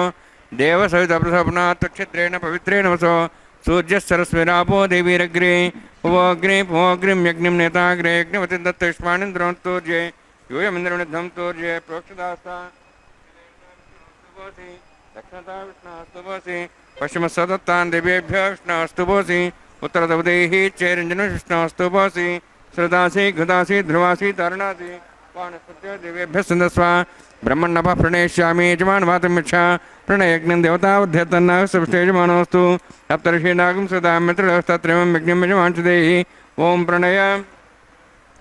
దేవసవితప్రసపనాత్ క్షత్రేణ పవిత్రేణ వసో సూర్యసరస్విరాపో దేవీరగ్రే ఉపోగ్రే పోగ్రిం యజ్ఞం నేతాగ్రే యజ్ఞవతి దత్తయుష్మానింద్రోంతోర్జే యూయమింద్రనిధం తోర్జే ప్రోక్షదాస్తా దక్షిణతా విష్ణుస్తుభోసి పశ్చిమ సదత్తాన్ దేవేభ్యో విష్ణుస్తుభోసి ఉత్తరదవదేః చైరంజన విష్ణుస్తుభోసి శ్రుదాసి ఘుదాసి ధ్రువాసి తరుణాసి వానస్పత్యో దేవేభ్యः సందస్వ బ్రహ్మణ్ణప ప్రణేష్యామి యజమానవాతమిచ్చ ప్రణయజ్ఞం దేవతావధ్యతన్నాగ సవిష్టేజమానోస్తు సప్తర్షీనాగం సుధాం మిత్రలోకస్తత్రేమం యజ్ఞం యజమాంచదేః ఓం ప్రణయ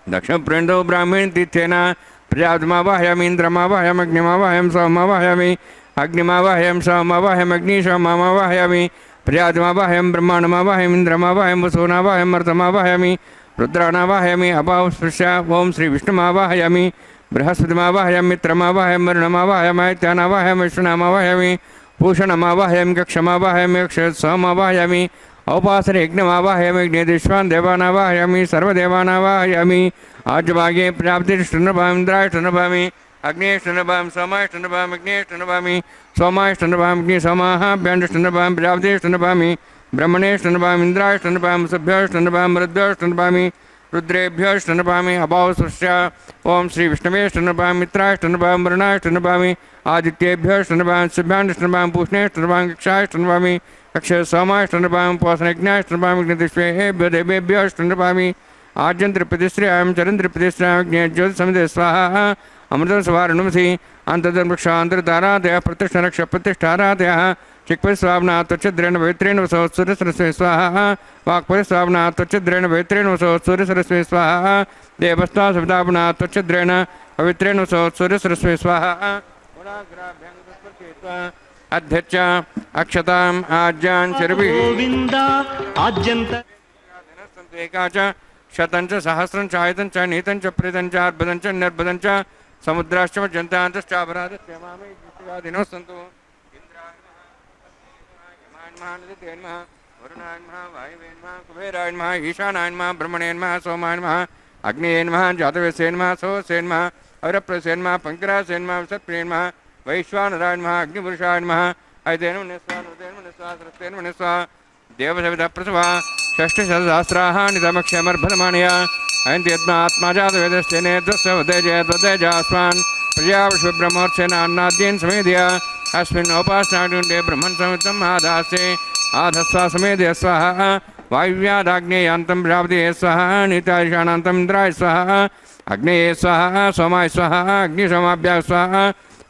దక్షిణప్రేండో బ్రాహ్మణి తీర్థేన ప్రజాపతిమావాహయామి ఇంద్రమావాహయామి అగ్నిమావాహయామి సోమమావాహయామి అగ్నిమావాహయామి సోమమావాహయామి అగ్నిశోమమావాహయామి ప్రజాపతిమావాహయామి బ్రహ్మాండమావాహయామి ఇంద్రమావాహయామి వసూనావాహయామి మరుతమావాహయామి రుద్రాణావాహయామి అపావస్పృశ్య ఓం శ్రీ విష్ణుమావాహయామి బృహస్పతిమావాహయామి మిత్రమావాహయామి వరుణమావాహయామి ఆదిత్యానావాహయామి విష్ణునామావాహయామి భూషణమావాహయామి కక్షమావాహయామి సోమమావాహయామి ఔపాసన యజ్ఞమావాహయామి యజ్ఞేశ్వాన్ దేవానావాహయామి సర్వదేవానావాహయామి ఆజ్యభాగే ప్రజాపతిష్ఠునభామి ఇంద్రాయిష్ఠునభామి అగ్నేష్ఠునభామి సోమాయిష్ఠునభామి అగ్నేష్ఠునభామి సోమాయిష్ఠునభామి అగ్ని సోమాహాభ్యాండుష్ఠునభామి ప్రజాపతిష్ఠునభామి బ్రహ్మణేష్ఠునభామి ఇంద్రాయిష్ఠునభామి సభ్యోష్ఠునభామి రుద్రోష్ఠునభామి రుద్రేభ్యోష్ఠునభామి అభావసృష్ట్య ఓం శ్రీ విష్ణవేష్ఠునభామి మిత్రాయిష్ఠునభామి వరుణాయిష్ఠునభామి ఆదిత్యేభ్యోష్ఠునభామి శుభ్యాండుష్ఠునభామి పూష్ణేష్ఠునభామి కక్షాయిష్ఠునభామి కక్ష సోమాయిష్ఠునభామి పోసనజ్ఞాయిష్ఠునభామి దిశ్వేభ్యో దేవేభ్యోష్ఠునభామి ఆద్యంత్రిప్రతిశ్రయాం చరంత్రిప్రతిశ్రయాం జ్ఞేజ్యోతిసమిదే స్వాహ అమృతం స్వారణంసి అంతర్వృక్షాంతరతారాదయ ప్రతిష్ఠనక్ష ప్రతిష్ఠారాదయ చిక్పరిస్వాబ్నా త్వచ్ఛద్రేణ పవిత్రేణ వసో సూర్యసరస్వే స్వాహ వాక్పరిస్వాబ్నా త్వచ్ఛద్రేణ పవిత్రేణ వసో సూర్యసరస్వే స్వాహ దేవస్థా సవితాబ్నా త్వచ్ఛద్రేణ పవిత్రేణ వసో సూర్యసరస్వే స్వాహ అధ్యక్ష అక్షతాం ఆజ్యాన్ చర్భిః గోవింద ఆద్యంత ఏకాచ శతం చ సహస్రం చ ఆయుతం చ నీతం చ ప్రీతం చ అర్బుదం చ నిర్బుదం చ సముద్రాశ్చ జంతాంతశ్చాపరాధేనో సంతు కుబేరాయన్మ ఈశానాయన్మ బ్రహ్మణేన్మ సోమాయన్మ అగ్నేయన్మ జాతవేసేన్మ సోసేన్మ అవరప్రసేన్మ పంకరాసేన్మ విసత్ప్రియేన్మ వైశ్వానరాయన్మ అగ్నిపురుషాయన్మ ఐదేను నిస్వా దేవసవిత ప్రసవ షష్ఠసహస్రాः నితమక్షమర్భదమానయ अयन्ति यत्नात्माजातवेदस्य नेत्रस्य उदयजयत्वदयजास्मान् प्रजाविश्वब्रह्मोत्सेन अन्नाद्येन समेध्य अस्मिन् उपासनाकुण्डे ब्रह्मन् समितं आदास्ये आधस्वा समेध्य स्वाहा वायुव्यादाग्नेयान्तं प्रजापते स्वाहा नित्यादिशानान्तं इन्द्राय स्वाहा अग्नेये स्वाहा सोमाय स्वाहा अग्निशोमाभ्याः स्वाहा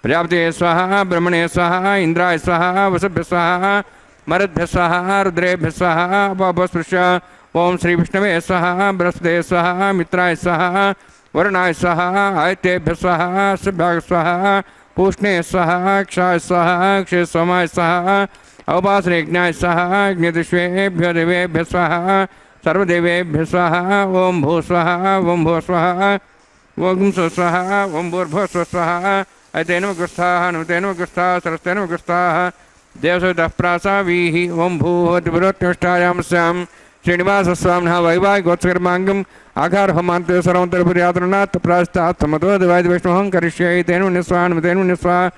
प्रजापते स्वाहा ब्रह्मणे स्वाहा इंद्राय स्वाहा वसुभ्य स्वाहा मरुद्भ्य स्वाहा रुद्रेभ्य स्वाहा अपापस्पृश्य ओम श्री विष्णवे स्वाहा बृहस्पते स्वाहा मित्राय स्वाहा वरुणाय स्वाहा आदित्येभ्य स्वाहा शुभ्याय स्वाहा पूष्णे स्वाहा क्षाय स्वाहा क्षय सोमाय स्वाहा अवपासनेज्ञाय स्वाहा अग्निदिश्वेभ्यो देवेभ्य स्वाहा सर्वदेवेभ्य स्वाहा ओम भू स्वाहा ओम भू स्वाहा ओम स्वाहा ओम भूर्भुवः स्वाहा ऐतेन गुस्थाः नमतेन गुस्थाः सरस्तेन गुस्थाः देवसवितः प्रासावीः ओम भूवतिपुरोत्तिष्ठायां स्यां श्रीनिवासस्वामिनः वैवाहिकोत्सकर्माङ्गम् आघारहोमान्ते सर्वन्तर्पुर्यातृणात् प्रास्तात् समतो दिवाय विष्णुहं करिष्ये तेन मुनिस्वाहा नमतेन मुनिस्वाहा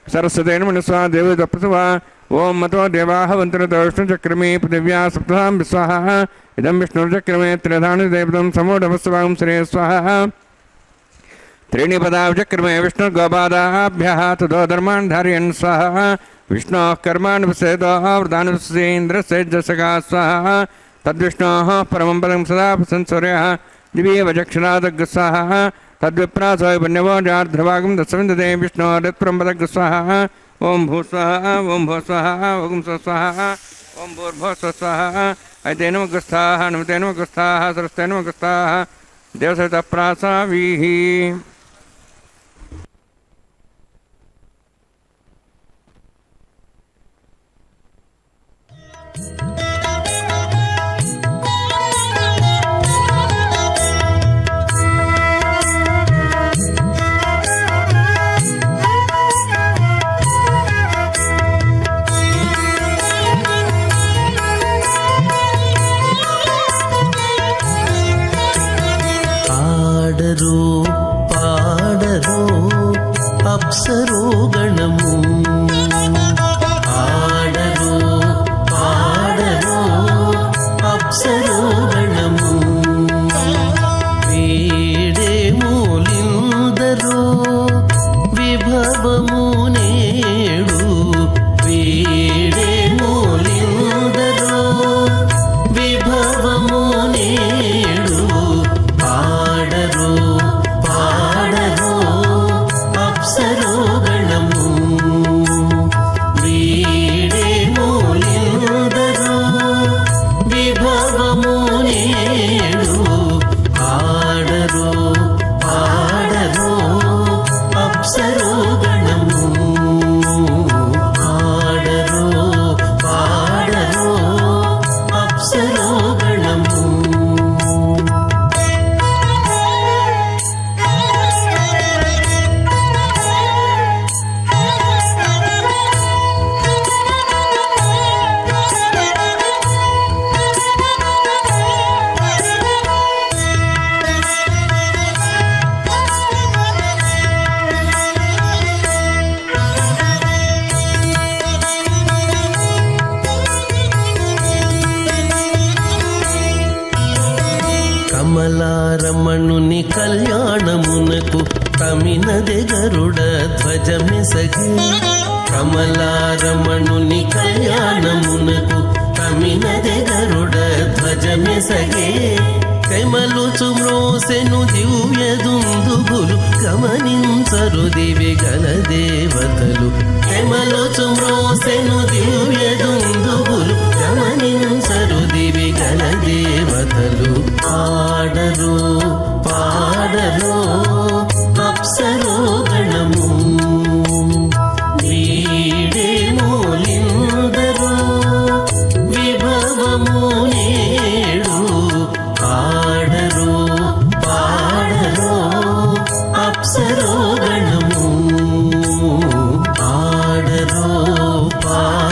सरस्वतेन मुनिस्वाहा देवदप्रसवा ओम मतो देवाः वन्तरदविष्णुचक्रमे पृथिव्या सप्तधां विस्वाहा इदं विष्णुचक्रमे त्रिधानि देवतं समूढमस्वां श्रेय स्वाहा त्रीणि पदाचक्रमे विष्णुर्गोपादाभ्यः तदो धर्मान् धारयन् स्वाहा विष्णोः कर्माणि विषेदः वृदानि विषयेन्द्रसेज्जसखा स्वाहा तद्विष्णोः परमं पदं सदा प्रसन्सूर्यः दिव्यवचक्षुरादग् स्वाहा तद्विप्रासो पुण्यवो जार्ध्रभागं दशविन्दते विष्णोरत्परं पदग् स्वाहा ओम भू स्वाहा ओम भू स्वाहा ओम स्वाहा ओम भूर्भुवः स्वाहा ऐतेन गुस्थाः नमतेन गुस्थाः सरस्तेन गुस्थाः देवसवितः प्रासावीः పాడరో అప్సరో గణము ఆడరో పాడరో అప్సరో గణము వీడే మూలిందరో విభవము నేడు వీడే మూలిందరో విభవము నేడు పాడరో పాడరో అప్సరో గణము వీడే మూలిందరో విభవము నేడు పాడరో పాడరో అప్సరో గణము పాడరో పాడరో అప్సరో గణము కమలారమణుని కళ్యాణమునకు తమినదె గరుడ ధ్వజమెసగి కమలారమణుని కళ్యాణమునకు తమినదె గరుడ ధ్వజమెసగే కైమలుచు మ్రోసెను దివ్య దుందుగులు గమనించరు దివి గల దేవతలు కైమలుచు మ్రోసెను దివ్య దుందుగులు గమనించరు దివి గల దేవతలు పాడరో పాడరో అప్సరో గణము వీడే మూలిందరో విభవము నేడు పాడరో పాడరో అప్సరో గణము పాడరో పాడరో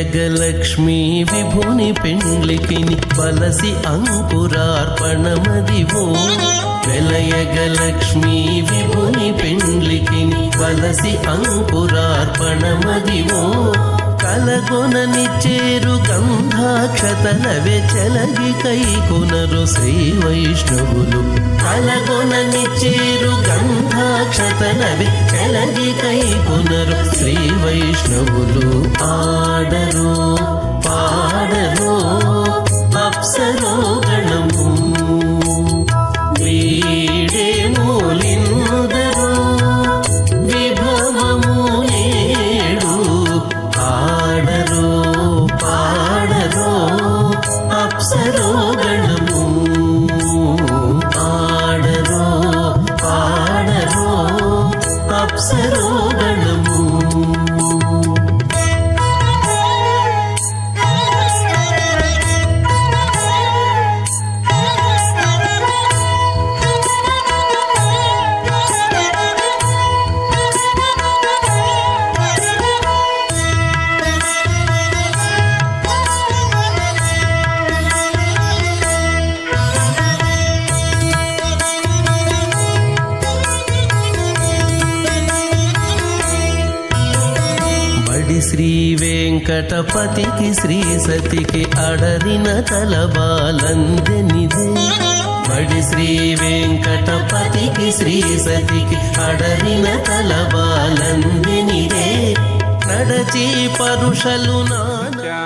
వెలయగలక్ష్మీ విభుని పెండ్లికిని బలసి అంకురార్పణమదివో వెలయగలక్ష్మీ విభుని పెండ్లికిని బలసి అంకురార్పణమదివో కలగొనని చేరు గంధాక్షతలవే చెలగి కైకొనరు శ్రీ వైష్ణవులు కలగొనని చేరు గంధాక్షతలవే చెలగి కైకొనరు శ్రీ వైష్ణవులు ఆడరు పాడరు అప్సరో గణము వీడే మూలిందరు విభవము ఏడు ఆడరు పాడరు అప్సరో గణము ఆడరు పాడరు అప్సరో గణము శ్రీ వెంకటపతికి శ్రీ సతికి అడరిన తలబాలందెనిదే బడి శ్రీ వెంకటపతికి శ్రీ సతికి అడరిన తలబాలందెనిదే నడచి పరుషలు నానా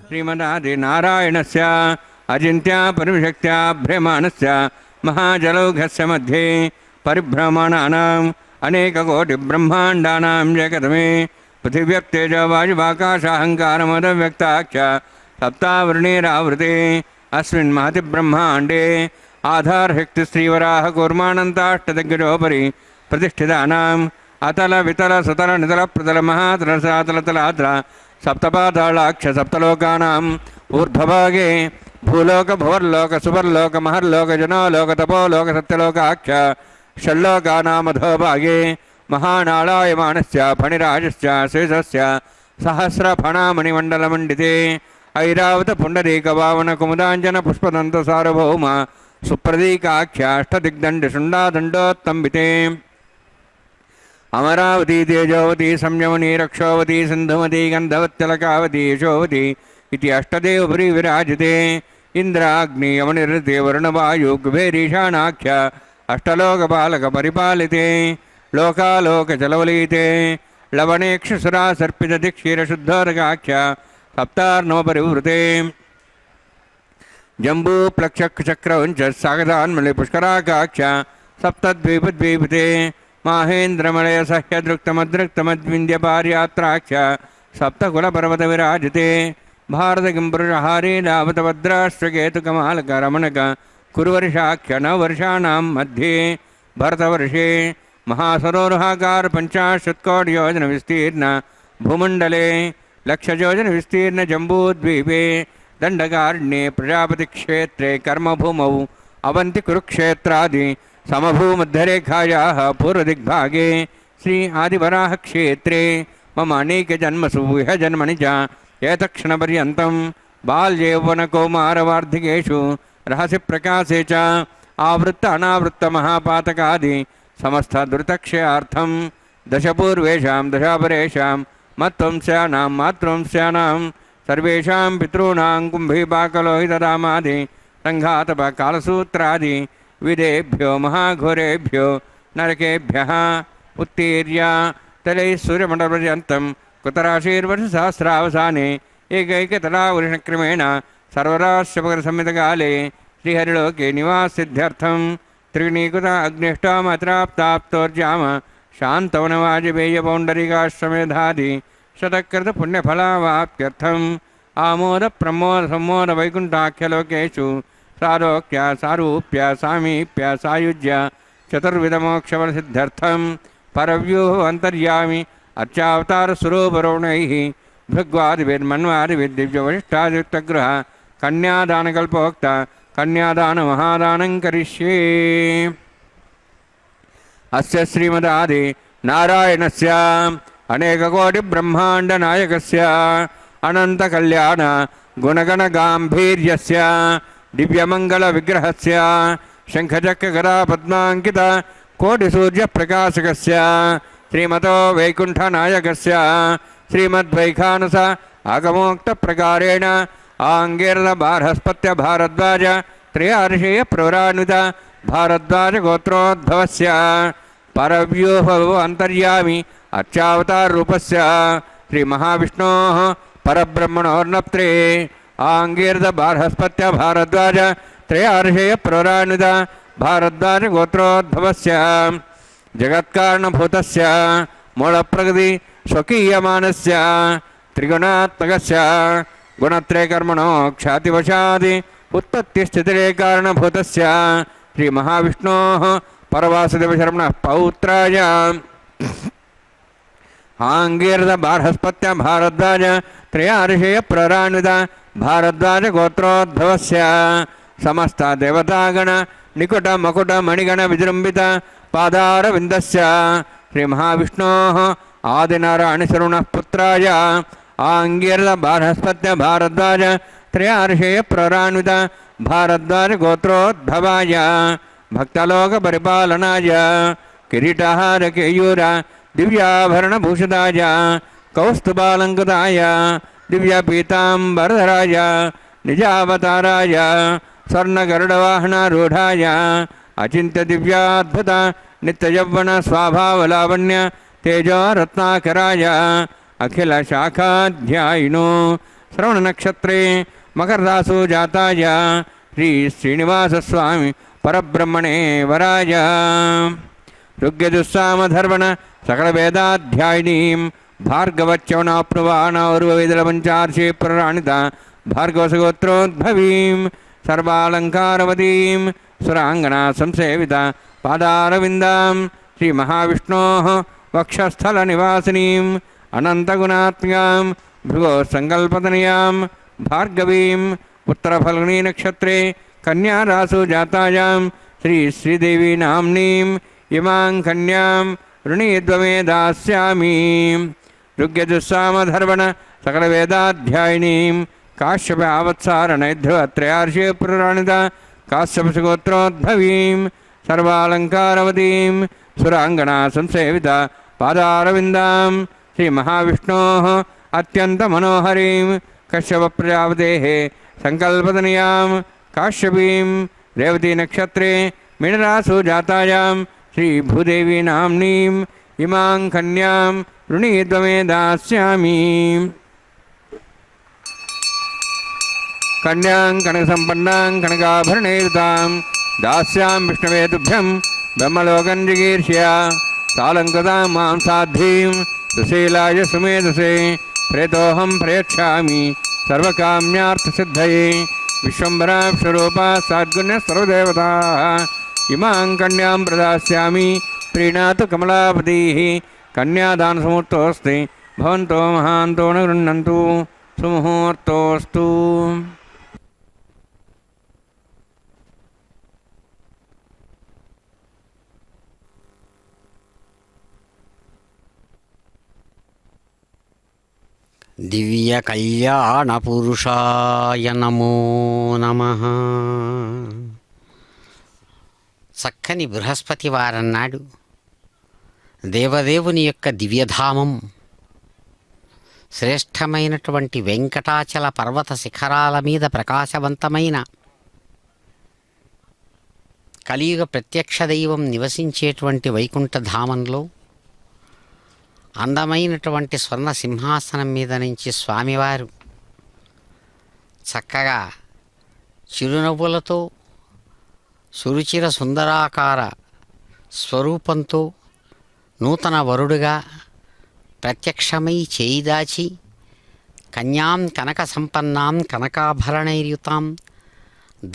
శ్రీమదాది నారాయణస్య అజింత్య పరిశక్త్యా భ్రమాణస్య మహాజలౌఘస్య మధ్యే పరిభ్రమణానాం అనేకకోటి బ్రహ్మాండానాం జగతమే పృథివ్యప్తేజ వాయువాకాశాహంకారమదవ్యక్తాఖ్య సప్తావృణేరావృతే అస్మిన్ మహతి బ్రహ్మాండే ఆధారశక్తి శ్రీవరాహ కూర్మానంతాష్టదిగ్గజోపరి ప్రతిష్ఠితానాం అతల వితల సుతల నితల ప్రతల మహాతల సాతల తలాత్ర సప్తపాతాళాక్ష సప్తలోకానాం ఊర్ధ్వభాగే భూలోక భువర్లోక సువర్లోక మహర్లోక జనోలోక తపోలోక సత్యలోకాఖ్య షల్లోకానామధోభాగే మహానాళాయమానస్య ఫణిరాజస్య శేషస్య సహస్రఫణామణిమండలమండితే ఐరావత పుండరీకవామన కుముదాంజన పుష్పదంత సార్వభౌమ సుప్రదీకాఖ్యాష్టదిగ్దండి శుండాదండోత్తంబితే అమరావతి తేజోవతి సంయమని రక్షోవతి సింధుమతి గంధవత్తిలకావతి యశోవతి ఇది అష్టదేవపురి విరాజితే ఇంద్రాగ్ని యమనిర్తే వరుణవాయు కుబేరీషాణాఖ్య అష్టలోకపాలక పరిపాలితే లోకాలోకచలవలీతే లవణేక్షుసురా సర్పితతి క్షీరశుద్ధోరగాఖ్య సప్తార్ణవపరివృతే జంబూప్లక్షక్చక్రవంచ సాగదాన్మలి పుష్కరాకాఖ్య సప్తద్వీపద్వీపితే మాహేంద్రమలయ సహ్యదృక్తమదృక్తమద్వింధ్యపార్యాత్రాఖ్య సప్తకులపర్వత విరాజితే భారతకింపురుషహారీ లాభతభద్రాశ్వకేతుకమాలకరమణక కురువర్షాఖ్య నవవర్షాణం మధ్యే భరతవర్షే మహాసరోరుహాకార పంచాశత్కోటియోజన విస్తీర్ణ భూమండలే లక్షయోజన విస్తీర్ణ జంబూద్వీపే దండకారణ్యే ప్రజాపతిక్షేత్రే కర్మభూమౌ అవంతి కురుక్షేత్రాది సమభూమధ్యరేఖాయాः పూర్వదిగ్భాగే శ్రీ ఆదివరాహక్షేత్రే మమ అనేకజన్మసు ఇహ జన్మని చ ఏతక్షణపర్యంతం బాల్యౌవనకౌమారవార్ధికేషు రహసి ప్రకాశే చ ఆవృత్త అనావృత్త మహాపాతకాది సమస్త దురితక్షయార్థం దశపూర్వేషాం దశాపరేషాం మత్వంశానాం మాతృవంశానాం సర్వేషాం పితॄణాం కుంభీపాకలోహితరామాది సంఘాతప కాలసూత్రాది విదేభ్యో మహాఘోరేభ్యో నరకేభ్యః ఉత్తీర్య తలైः సూర్యమండలపర్యంతం కృతరాశీర్వర్షసహస్రావసానే ఏకైకతలావృషక్రమేణ సర్వరాశ్యపకరసంహితకాలే శ్రీహరిలోకే నివాసిద్ధ్యర్థం త్రిగుణీకృత అగ్నిష్టామత్రాప్తాప్తోర్జామ శాంతవనవాజపేయపౌండరీకాశ్వమేధాది శతకృత పుణ్యఫలావాప్త్యర్థం ఆమోద ప్రమోద సంమోద వైకుంఠాఖ్యలోకేషు సారోక్య సారూప్య సామీప్య సాయుజ్య చతుర్విధమోక్షఫలసిద్ధ్యర్థం పరవ్యూహ అంతర్యామి అర్చావతారస్వరూపరోణైః భృగ్వాదిభిర్మన్వాదిభిర్దివ్యవశిష్టాదియుక్తగృహ కన్యాదానకల్పోక్త కన్యాదానమహాదానం కరిష్యే. అస్య శ్రీమదాది నారాయణస్య అనేకకోటి బ్రహ్మాండ నాయకస్య అనంతకళ్యాణ గుణగణగాంభీర్యస్య దివ్యమంగళవిగ్రహస్య శంఖచక్రగదా పద్మాంకిత కోటిసూర్యప్రకాశకస్య శ్రీమతో వైకుంఠనాయకస్య శ్రీమద్వైఖానస ఆగమోక్తప్రకారేణ ఆంగీరదబార్హస్పత్య భారద్వాజ త్రయార్షేయ ప్రవరాన్విత భారద్వాజ గోత్రోద్భవస్య పరవ్యూహో అంతర్యామి అర్చావతారూపస్య శ్రీమహావిష్ణోః పరబ్రహ్మణోర్నప్త్రే ఆంగీరదబార్హస్పత్య భారద్వాజ త్రయార్షేయ ప్రవరాన్విత భారద్వాజ గోత్రోద్భవస్య జగత్కారణభూతస్య మూలప్రకృతి స్వకీయమానస్య త్రిగుణాత్మకస్య గుణత్రయకర్మణో ఖ్యాతివశాది ఉత్పత్తిస్థితిరే కారణభూతస్య శ్రీమహావిష్ణోః పరవాసుదేవశర్మణ పౌత్రాయ ఆంగీరదబార్హస్పత్య భారద్వాజ త్రయార్షేయ ప్రవరాన్విత భారద్వాజ గోత్రోద్భవస్య సమస్త దేవతాగణ నికుట మకుట మణిగణ విజృంభిత పాదారవిందస్య శ్రీమహావిష్ణోః ఆదినారాయణశరుణః పుత్రాయ ఆంగీరదబార్హస్పత్య భారద్వాజ త్రయార్షేయ ప్రవరాన్విత భారద్వాజ గోత్రోద్భవాయ భక్తలోక పరిపాలనాయ కిరీటహార కేయూర దివ్యాభరణభూషితాయ కౌస్తుభాలంకృతాయ దివ్యపీతాంబరధరాయ నిజావతారాయ స్వర్ణగరుడవాహనారూఢాయ అచింత్య దివ్యాద్భుత నిత్యయౌవన స్వభావలావణ్య తేజోరత్నాకరాయ అఖిల శాఖాధ్యాయినో శ్రవణ నక్షత్రే మకరరాసు జాతాయ శ్రీ శ్రీనివాసస్వామి పరబ్రహ్మణే వరాయ ఋగ్యజుస్సామధర్వణ సకల వేదాధ్యాయినీం భార్గవచ్చవనాప్నువానౌర్వవేదలపంచార్షే ప్రరాణిత భార్గవసగోత్రోద్భవీం సర్వాలంకారవతీం సురాంగనా సంసేవిత పాదారవిందాం శ్రీమహావిష్ణోః వక్షస్థల నివాసినీం అనంతగుణాత్మ్యాం భృగో సంకల్పతనయాం భార్గవీం ఉత్తరఫల్గుణీ నక్షత్రే కన్యారాసు జాతాయాం శ్రీ శ్రీదేవి నామ్నీం ఇమాం కన్యాం ऋणीद्वमे दास्यामि ऋग्यजुस्सामधर्वण सकलवेदाध्यायिनीं काश्यपावत्सारणैध्रुवत्रयार्षे प्रराणिता काश्यपसगोत्रोद्भवीं सर्वालङ्कारवतीं सुराङ्गना संसेविता पादारविन्दां श्रीमहाविष्णोः अत्यन्तमनोहरीं कश्यपप्रजापतेः सङ्कल्पतनयां काश्यपीं रेवतीनक्षत्रे मीनरासु जातायां श्रीभूदेवी नाम्नीं इमां कन्यां ऋणीद्वमे दास्यामि कन्यां कनकसम्पन्नां कनकाभरणैर्तां दास्यां विष्णवे तुभ्यं ब्रह्मलोकं जिगीर्ष्य सालङ्कृतां मां साध्वीं सुशीलाय सुमेधसे प्रेतोऽहं प्रयच्छामि सर्वकाम्यार्थसिद्धये विश्वम्भराक्षरूपा सद्गुण्यः सर्वदेवताः इमां कन्यां प्रदास्यामि प्रीणातु कमलापतिः कन्यादानसमुहूर्तोऽस्ति भवन्तो महान्तो न गृह्णन्तु सुमुहूर्तोऽस्तु దివ్య కళ్యాణ పురుషాయ నమో నమః. చక్కని బృహస్పతి వారం నాడు దేవదేవుని యొక్క దివ్యధామం శ్రేష్టమైనటువంటి వెంకటాచల పర్వత శిఖరాల మీద ప్రకాశవంతమైన కలియుగ ప్రత్యక్ష దైవం నివసించేటువంటి వైకుంఠధామంలో అందమైనటువంటి స్వర్ణ సింహాసనం మీద నుంచి స్వామివారు చక్కగా చిరునవ్వులతో సురుచిర సుందరాకార స్వరూపంతో నూతన వరుడుగా ప్రత్యక్షమై చేయిదాచి కన్యాం కనక సంపన్నాం కనకాభరణైర్యుతాం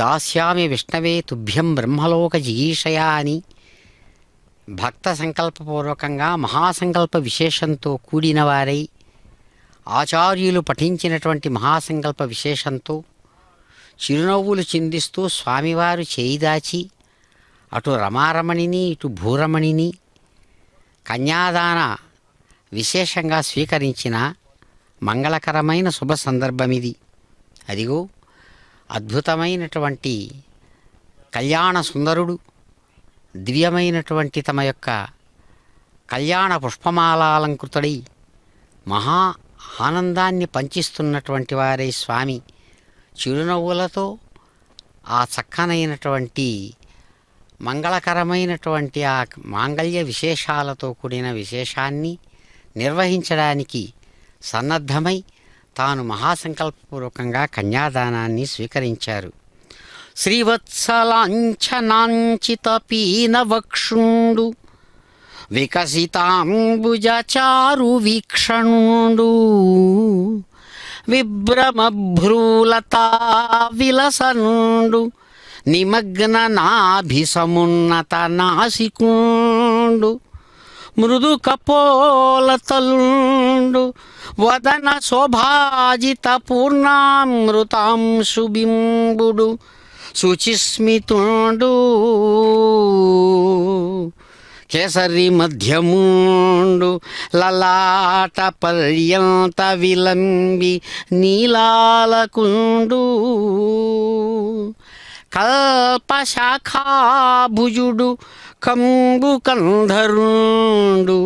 దాస్యామి విష్ణవే తుభ్యం బ్రహ్మలోక జిగీషయా అని భక్త సంకల్పపూర్వకంగా మహాసంకల్ప విశేషంతో కూడిన వారై ఆచార్యులు పఠించినటువంటి మహాసంకల్ప విశేషంతో చిరునవ్వులు చిందిస్తూ స్వామివారు చేయిదాచి అటు రమారమణిని ఇటు భూరమణిని కన్యాదాన విశేషంగా స్వీకరించిన మంగళకరమైన శుభ సందర్భం ఇది. అదిగో అద్భుతమైనటువంటి కళ్యాణ సుందరుడు దివ్యమైనటువంటి తమ యొక్క కళ్యాణ పుష్పమాలాలంకృతుడై మహా ఆనందాన్ని పంచిస్తున్నటువంటి వారే స్వామి చిరునవ్వులతో ఆ చక్కనైనటువంటి మంగళకరమైనటువంటి ఆ మాంగళ్య విశేషాలతో కూడిన విశేషాన్ని నిర్వహించడానికి సన్నద్ధమై తాను మహాసంకల్పపూర్వకంగా కన్యాదానాన్ని స్వీకరించారు. శ్రీవత్సలాంఛనాంచిత పీనవక్షుండు వికసితాంబుజచారు వీక్షణుండు విభ్రమభ్రూలతా విలసనుండు నిమగ్న నాభిసమున్నత నాసికుండు మృదు కపోలతలుండు వదన శోభాజిత పూర్ణామృతాంశుబింబుడు శుచిస్మితుండు కేసరి మధ్యముండు లలాట పర్యంత విలంబి నీలాలకుండు కల్పశాఖాభుజుడు కంబు కంధరుండు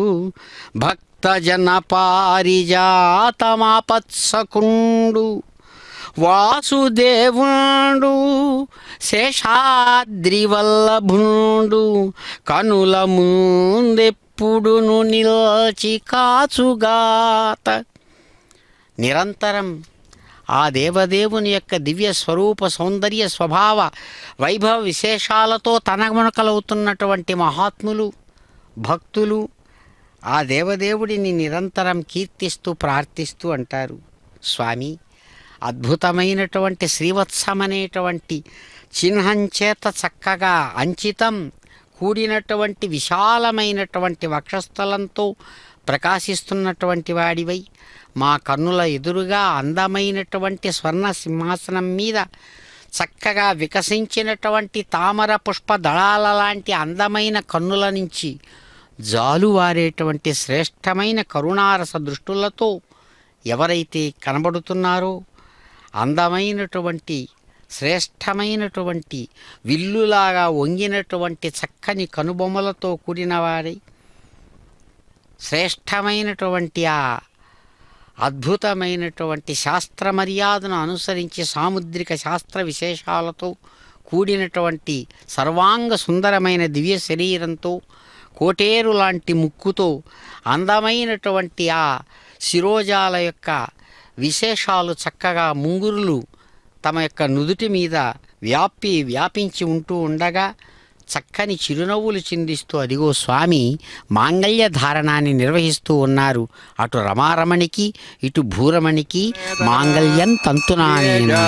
భక్తజన పారిజాతమాపత్సకుండు వాసుదేవుండు శేషాద్రివల్లభుండు కనుల ముందెప్పుడును నిల్చి కాచుగాత. నిరంతరం ఆ దేవదేవుని యొక్క దివ్య స్వరూప సౌందర్య స్వభావ వైభవ విశేషాలతో తనమనకలవుతున్నటువంటి మహాత్ములు భక్తులు ఆ దేవదేవుడిని నిరంతరం కీర్తిస్తూ ప్రార్థిస్తూ అంటారు, స్వామి అద్భుతమైనటువంటి శ్రీవత్సమనేటువంటి చిహ్నం చేత చక్కగా అంచితం కూడినటువంటి విశాలమైనటువంటి వక్షస్థలంతో ప్రకాశిస్తున్నటువంటి వాడివై మా కన్నుల ఎదురుగా అందమైనటువంటి స్వర్ణ సింహాసనం మీద చక్కగా వికసించినటువంటి తామర పుష్ప దళాల లాంటి అందమైన కన్నుల నుంచి జాలువారేటువంటి శ్రేష్టమైన కరుణారస దృష్టులతో ఎవరైతే కనబడుతున్నారో అందమైనటువంటి శ్రేష్టమైనటువంటి విల్లులాగా వంగినటువంటి చక్కని కనుబొమ్మలతో కూడిన వారై శ్రేష్టమైనటువంటి ఆ అద్భుతమైనటువంటి శాస్త్ర మర్యాదను అనుసరించి సాముద్రిక శాస్త్ర విశేషాలతో కూడినటువంటి సర్వాంగ సుందరమైన దివ్య శరీరంతో కోటేరు లాంటి ముక్కుతో అందమైనటువంటి ఆ శిరోజాల యొక్క విశేషాలు చక్కగా ముంగురులు తమ యొక్క నుదుటి మీద వ్యాపించి ఉంటూ ఉండగా చక్కని చిరునవ్వులు చిందిస్తూ అదిగో స్వామి మాంగళ్య ధారణాన్ని నిర్వహిస్తూ ఉన్నారు. అటు రమారమణికి ఇటు భూరమణికి మాంగళ్యం తంతునామృతమాయన్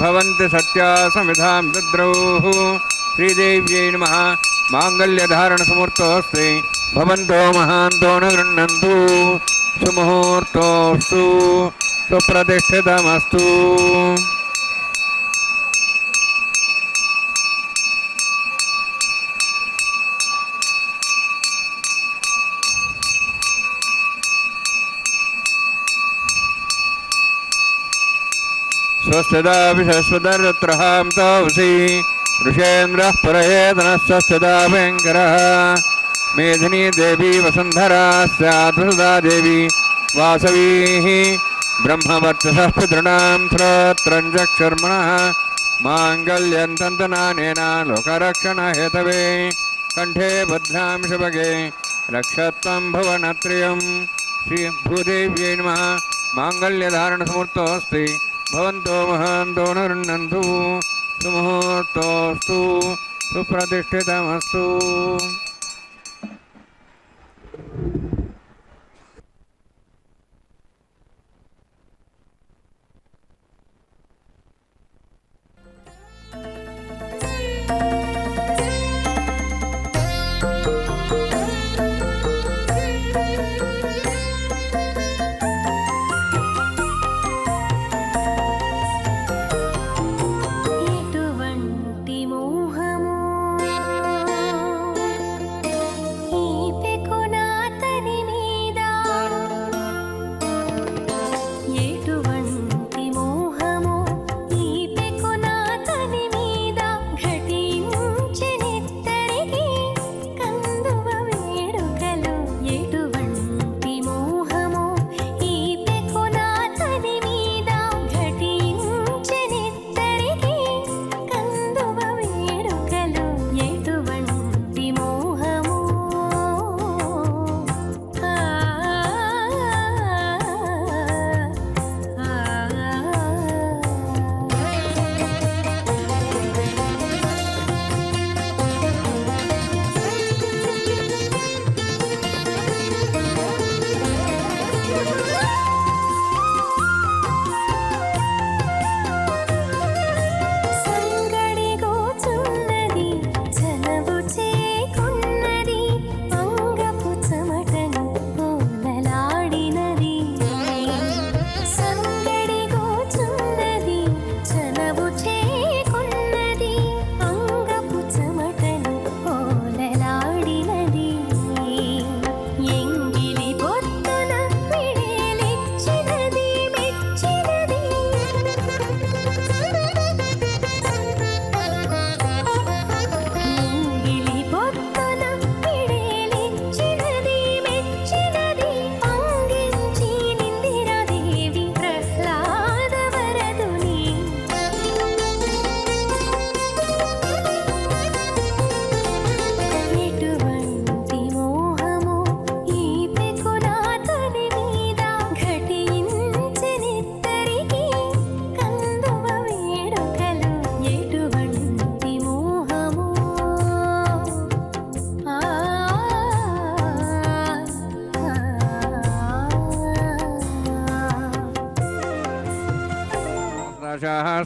భవంతి సత్యా సమిధాం దద్రౌః. శ్రీదేవ్యై నమః. మాంగళ్యధారణ సమూర్తోస్తి భవంతో మహాంతో న గృహ్ణन्तు. సుముహూర్తోస్తు సుప్రతిష్ఠితమస్తు. స్వస్తిదా విశ్వదర్త్రహాం తౌసి ఋషేంద్రః పురయేతనః స్వస్తిదా భయంకరః. మేధినీ దేవీ వసుంధరా స్యాత్ వసుదా దేవీ వాసవీః. బ్రహ్మవర్చసః పితॄణాం శ్రోత్రం చక్షుర్మనః. మాంగళ్యం తంతునానేన లోకరక్షణ హేతవే. కంఠే భద్రాం శుభగే రక్షత్వం భువనత్రయం. శ్రీ భూదేవ్యై నమః. మాంగళ్యధారణ సమూర్తోస్తి భవంతో మహాంతో న గృహ్ణन्तు. సుముహూర్తోస్తు సుప్రతిష్ఠితమస్తు. ఎటువంటి మోహము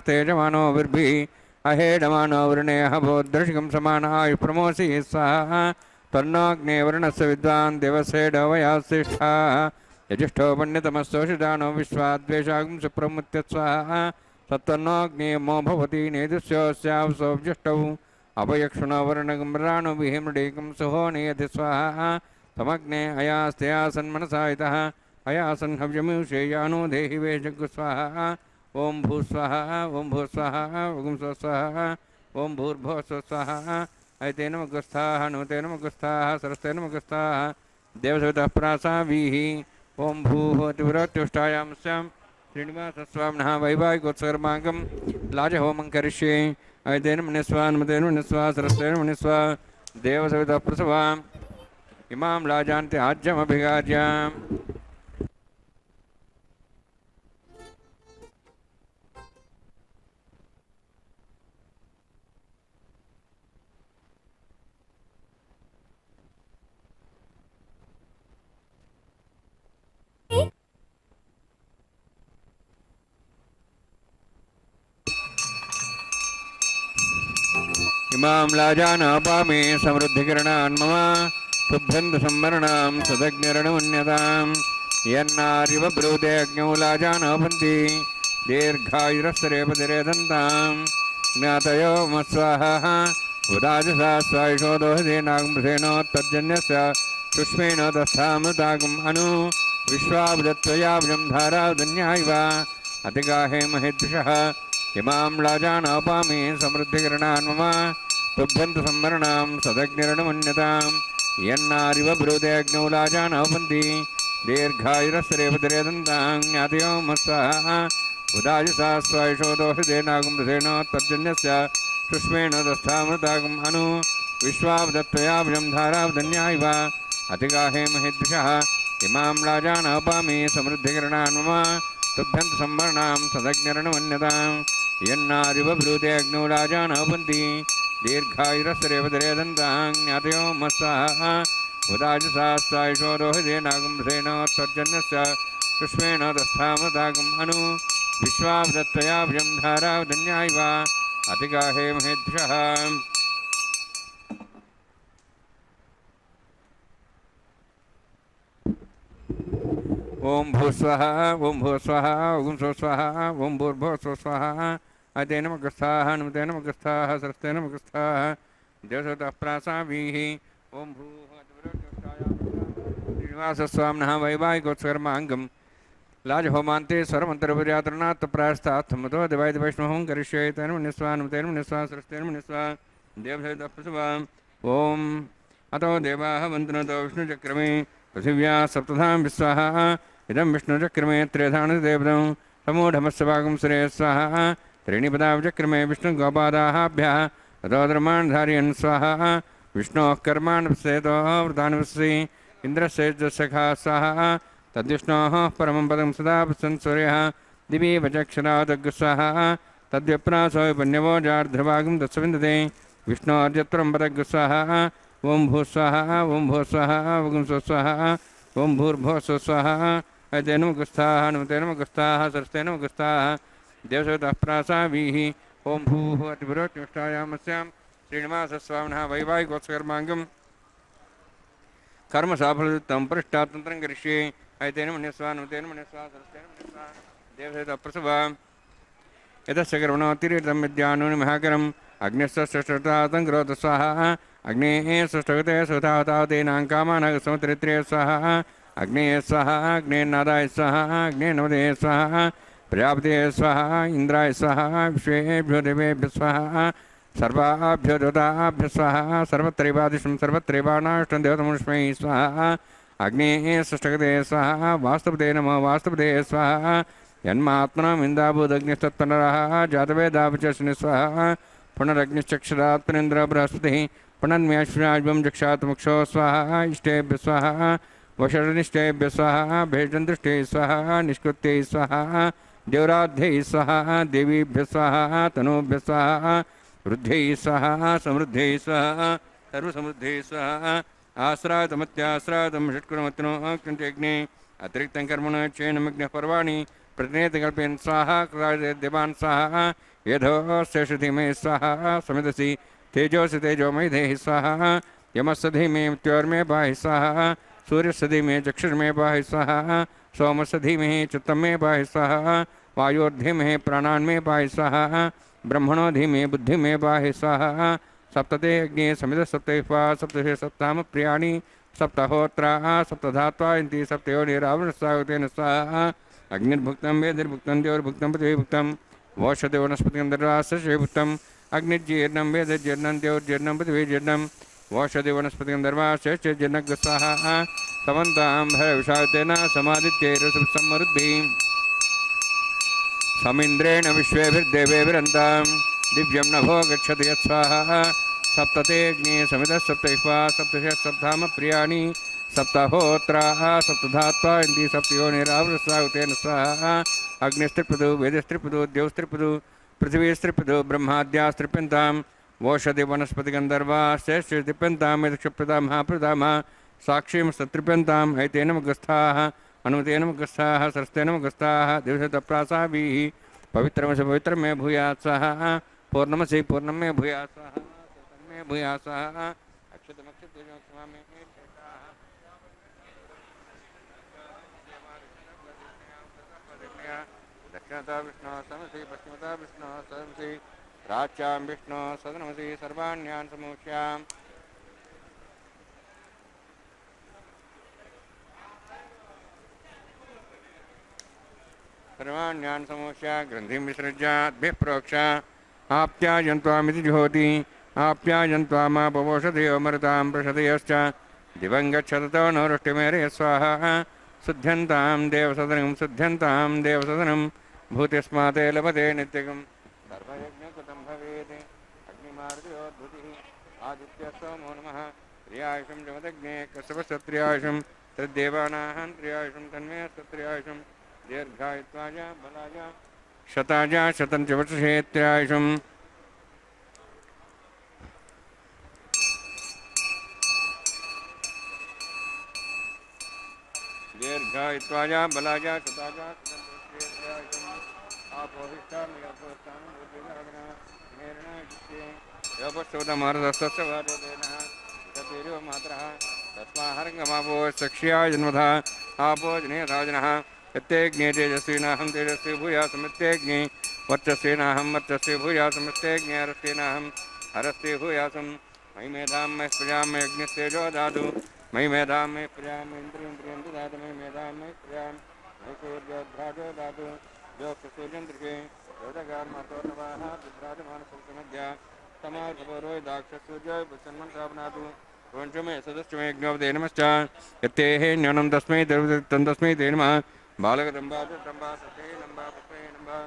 यजमानो विर्भिः अहेडमानो वृणेः भोदर्शिकं समानाय प्रमोसि स्वाहा तन्नोऽग्निवर्णस्य विद्वान् देवसेडवयासिष्ठा यजिष्ठो पण्डितमस्तोषिदानो विश्वाद्वेषागं सुप्रमुत्य स्वाहा सत्तन्नोऽग्नियमो भवति नेदुस्योऽस्यावसोऽव्यष्टौ अपयक्षुणवर्णगम्राणो विहिमृडीकं सुहो नियति स्वाहा तमग्ने अयास्तया सन्मनसा इतः अयासन् हव्यमीषेयानो देहि वेजगु स्वाहा ओं भूस्वाहा ओं भूस्वाहा ओं स्वस्वाहा ओं भूर्भुवः स्वस्वाहा ऐतेन मुगुस्थाः नुतेन मुगुस्थाः सरस्तेन मुगुस्थाः देवसवितः प्रासावीः ओं भूः अतिवृत्युष्टायां स्यां श्रीनिवासस्वामिनः वैवाहिकोत्सर्माङ्गं लाजहोमं करिष्ये ऐतेन मुनिस्वा नुतेन मुनिस्वा सरस्तेन मुनिस्वा देवसवितः प्रसवाम् इमां लाजान्ति आज्यमभिगाज्याम् इमां लाजानापामि समृद्धिकरणान् मम तुभ्यन्तु संवरणां सदग्निरणमुन्यतां यन्नारिव ब्रूते अग्नौ लाजानापन्ति दीर्घायुरस्तरेपतिरेदन्तां ज्ञातयो मत्स्वाहा उदाजसा स्वायुषो दोहदेनागुंसेनोत्तर्जन्यस्य सुष्मेनो दस्थामृतागुम् अनु विश्वाब्जत्वयाब्जं धारावदन्यायव अतिगाहे महेद्विषः इमां लाजानापामि समृद्धिकरणान् मम तुभ्यन्तु संवरणां सदग्निरणमुन्यतां यन्नारिव ब्रूते अग्नौ लाजानापन्ति दीर्घायुरस्तरेपतिरेदन्तां ज्ञातयो मत्स्वाहा उदाजसा स्वायुषो दोहदेनागुंसेनोत्तर्जन्यस्य सुष्मेण दस्थामृतागुम् अनु विश्वावदत्तयाभ्यं धारावदन्यायव अतिगाहे महेद्विषः इमां लाजानापामि समृद्धिकरणान् मम तुभ्यन्तु संवरणां सदग्निरणमुन्यतां यन्नारिव ब्रूते अग्नौ लाजानापन्ति दीर्घायुरस्तरेपतिरेदन्तां ज्ञातयो मत्स्वाहा उदाजसा स्वायुषो दोहदेनागुंसेनोत्तर्जन्यस्य सुष्मेण दस्थामृतागुम् अनु विश्वावदत्तयाभ्यं धारावदन्यायव अतिगाहे महेद्विषः ओं भूस्वः ओं भूस्वः ओं स्वस्वः ओं भूर्भुवः स्वस्वः अतेन मुगस्थाः नुतेन मुगस्थाः सरस्तेन मुगस्थाः देवसवितः प्रासावीः ओं भूः श्रीनिवासस्वामिनः वैवाहिकोत्सर्माङ्गं लाजहोमान्ते स्वरमन्तरपर्यातरणात् प्रायस्तात्थमतो दिवायिवैष्णवं करिष्ये तेन मुनिस्वा नुतेन मुनिस्वा सरस्तेन मुनिस्वा देवसवितः प्रसवाम् ओं अतो देवाः वन्दनतो विष्णुचक्रमे पृथिव्या सप्तधां विस्वाहा इदं विष्णुचक्रमे त्रेधानदेवतं समूढमस्यभागं सुरे स्वाहा त्रीणिपदाविचक्रमे विष्णुगोपादाभ्यः ततोधर्माणधारयन् स्वाहा विष्णोः कर्माणि पश्येतो वृतान्वसि इन्द्रस्यैर्जसखा स्वाहा तद्विष्णोः परमं पदं सदा पश्यन् सूर्यः दिवि वचक्षरादग् स्वाहा तद्विप्रासो विपन्यवो जार्ध्रभागं तत्सविन्दते विष्णोर्यत्रं पदग् स्वाहा ओं भूस्वाहा ओं भूस्वाहा ओं स्वस्वाहा ओं भूर्भुवः स्वस्वाहा ऐतेन मुगुस्थाः नुतेन मुगुस्थाः सरस्तेन मुगुस्थाः देवसवितः प्रासावीः ओं भूः अतिपुरोत्युष्टायामस्यां श्रीनिवासस्वामिनः वैवाहिकोत्सर्माङ्गं कर्मसाफलयुक्तं परिष्टातन्त्रं करिष्ये ऐतेन मुनिस्वा नुतेन मुनिस्वा सरस्तेन मुनिस्वा देवसवितः प्रसवाम् यतस्य कर्मणोऽतिरिक्तं विद्यानूनि महाकरम् अग्निस्सृष्टतातं करोतु स्वाहा अग्नेः सृष्टगते सुतावतावतेनां कामानः समुद्रित्रे स्वाहा अग्नेः स्वाहा अग्नेर्नादाय स्वाहा अग्नेर्नवदे स्वाहा प्रजापते स्वाहा इंद्राय स्वाहा विश्वेभ्यो देवेभ्यो स्वाहा सर्वाभ्यो देवताभ्यो स्वाहा सर्वत्रैवादिशं सर्वत्रैवानाष्टं देवतमस्मै स्वाहा अग्नेः सृष्टगते स्वाहा वास्तुपते नमः वास्तुपते स्वाहा यन्मात्मनम् इन्दाभूदग्निस्तत्पनरः जातवेदाभिचस्नि स्वाहा पुनरग्निश्चक्षरात् पुनेन्द्र बृहस्पतिः पुनर्म्याश्विनाज्वं जक्षात् मुक्षो स्वाहा इष्टेभ्य स्वाहा वषडनिष्ठेभ्य स्वाहा भेषदृष्टे स्वाहा निष्कृत्यै स्वाहा देवराध्यै स्वाहा देवीभ्य स्वाहा तनूभ्य स्वाहा वृद्ध्यै स्वाहा समृद्ध्यै स्वाहा सर्वसमृद्ध्यै स्वाहा आश्रातमत्याश्रातं षट्कुणमत्नो अग्ने अतिरिक्तं कर्मण चेणमग्नः पर्वाणि प्रतिनेतकल्पेन स्वाहा देवान् स्वाहा यथोऽस्येषु धीमहि स्वाहा समिदसि तेजोऽसि तेजोमयि देहि स्वाहा यमस्य धीमहि मृत्योर्मे पाहि स्वाहा सूर्यस्य धीमहि चक्षुर्मे पाहि स्वाहा सोमस्य धीमहि चित्तं मे पाहि स्वाहा वायोर्धीमहि प्राणान्मे पाहि स्वाहा ब्रह्मणो धीमहि बुद्धिं मे पाहि स्वाहा सप्तते अग्ने समिध सप्तैः सप्तशे सप्ताम प्रियाणि सप्तहोत्राः सप्तधात्वा इति सप्तयोनिरावृतसागतेन स्वाहा अग्निर्भुक्तं वेदिर्भुक्तं द्योर्भुक्तं पृथिवीभुक्तं वोषधे वनस्पतिं दर्वाश्रेभुक्तम् अग्निजीर्णं वेदजीर्णं द्योर्जीर्णं पृथिवीजीर्णं वोषधे वनस्पतिं दर्वाश्रेजीर्णं स्वाहा समन्तां भरविषातेन समादित्यैरसमृद्धिं समिन्द्रेण विश्वेभिर्देवेभिरन्तां दिव्यं नभो गच्छति यत्स्वाहा सप्ततेऽग्ने समिधः सप्तैः सप्तशः सप्ताम प्रियाणि सप्तहोत्राः सप्तधात्वा इति सप्तयोनिरावृतसागतेन स्वाहा अग्निस्त्रिपदु वेदस्त्रिपदु द्यौस्त्रिपदु पृथिवीस्त्रिपदु ब्रह्माद्यास्त्रिप्यन्तां वोषधि वनस्पतिगन्धर्वाश्चैस्त्रिप्यन्तां यदक्षप्रदा महाप्रदामः साक्षीं सत्रिप्यन्ताम् ऐतेन मुखस्थाः अनुमतेन मुखस्थाः सरस्तेन मुखस्थाः दिवसतप्रासाभिः पवित्रमसि पवित्रं मे भूयात् स्वाहा पूर्णमसि पूर्णं मे भूयात् स्वाहा मे भूयात् स्वाहा अक्षतमक्षतेजोत्सवा मे दक्षिणता विष्णु समसि पश्चिमता विष्णु समसि प्राच्यां विष्णु सदनमसि सर्वाण्यान् समूष्याम् सर्वाण्यान् समूष्य ग्रन्थिं विसृज्याद्भिः प्रोक्ष आप्यायन्त्वामिति जुहोति आप्यायन्त्वामापवोषधयो मरुतां प्रषधयश्च दिवं गच्छततो नो वृष्टिमेरय स्वाहा शुद्ध्यन्तां देवसदनं भूतिस्माते लभते नित्यगं सर्वयज्ञकृतं भवेत् अग्निमारुतियोद्धुतिः आदित्यस्तमो नमः त्र्यायुषं जमदग्ने कश्यपस्तत्र्यायुषं तद्देवानाहं त्र्यायुषं तन्मे तत्र्यायुषं दीर्घायुत्वाय बलाय शताय शतं च वर्षे त्र्यायुषं दीर्घायुत्वाय बलाय शताय शतं वर्षे त्र्यायुषं आपोहिष्ठामि अपोहिष्ठामि बुद्धिर्गणः मेरणिष्ये योपश्चोदमारदस्तस्य वादेनः सतीर्यो मात्रः तस्माहरङ्गमापो सक्ष्या जन्मधा आपो जनेधाजनः यत्तेऽग्ने तेजस्वीनाहं तेजस्वी भूयासमित्तेऽग्ने वर्चस्वीनाहं वर्चस्वी भूयासमित्तेऽग्ने हरस्तेनाहं हरस्ते भूयासं मयि मेधां मयि प्रजां मयि अग्निस्तेजो दातु मयि मेधां मयि प्रजां मयि इन्द्रियं ददातु मयि मेधां मयि प्रजां मयि सूर्योद्घाटो दातु योगसूर्यन्द्रिके योदगार्मतोर्नवाः विभ्राजमानसुमध्या समासपोरो दाक्षसूर्यो पुष्यन्मन्त्रापनातु पंचमे सदस्यमे यज्ञोपदे नमश्च यत्तेः न्यूनं तस्मै तं तस्मै ते नमः बालकदम्बादम्बा सते नम्बा पुष्पे नम्बा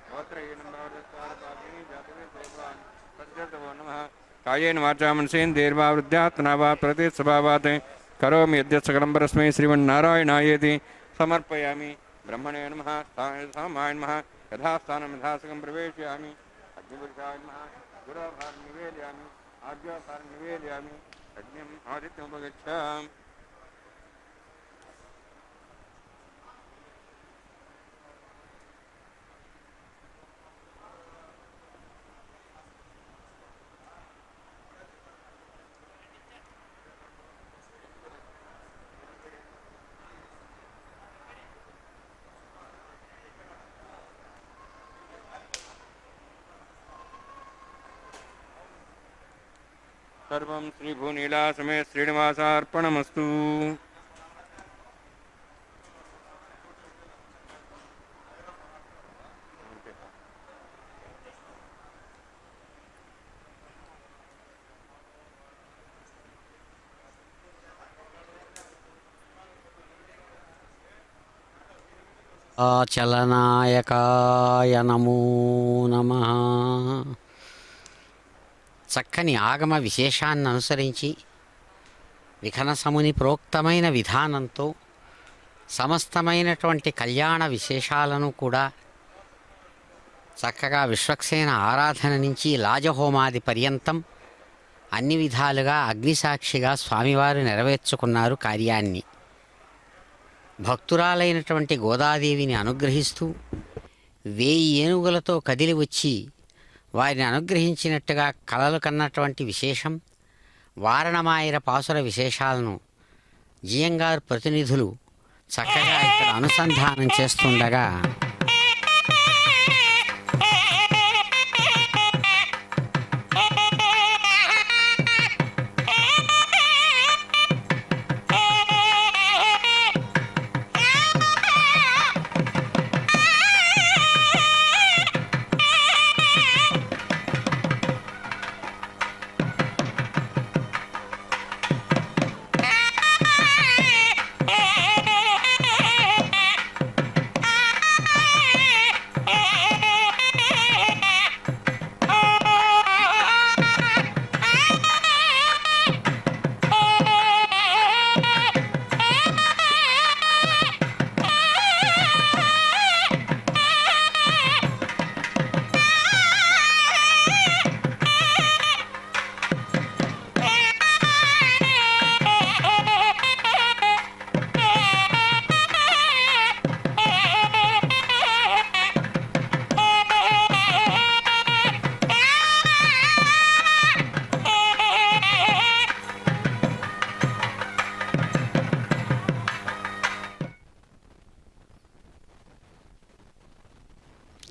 गोत्रे नम्बा दस्तारपादिनी जातवे देवान् सज्जतवो नमः कायेन वाचा मनसेन्द्रियैर्वा वृद्ध्यात्मना वा प्रतिस्वभावात् करोमि यद्यत् सकलं परस्मै श्रीमन्नारायणायेति समर्पयामि ब्रह्मणे नमः सामाय नमः यथास्थानं यथासकं प्रवेशयामि अग्निपुरुषाय नमः गुरोभारं निवेदयामि आज्ञाभारं निवेदयामि अग्निम् आदित्यमुपगच्छामि सर्वं श्रीभूनीलासमेत श्रीनिवासार्पणमस्तु। చలనాయకాయ నమో నమః. చక్కని ఆగమ విశేషాన్ని అనుసరించి విఘనసముని ప్రోక్తమైన విధానంతో సమస్తమైనటువంటి కళ్యాణ విశేషాలను కూడా చక్కగా విశ్వక్సేన ఆరాధన నుంచి లాజహోమాది పర్యంతం అన్ని విధాలుగా అగ్నిసాక్షిగా స్వామివారు నెరవేర్చుకున్నారు కార్యాన్ని. భక్తురాలైనటువంటి గోదాదేవిని అనుగ్రహిస్తూ 1000 ఏనుగులతో కదిలి వచ్చి వారిని అనుగ్రహించినట్టుగా కలలు కన్నటువంటి విశేషం, వారణమాయిర పాసుర విశేషాలను జియంగారు ప్రతినిధులు చక్కగా ఇక్కడ అనుసంధానం చేస్తుండగా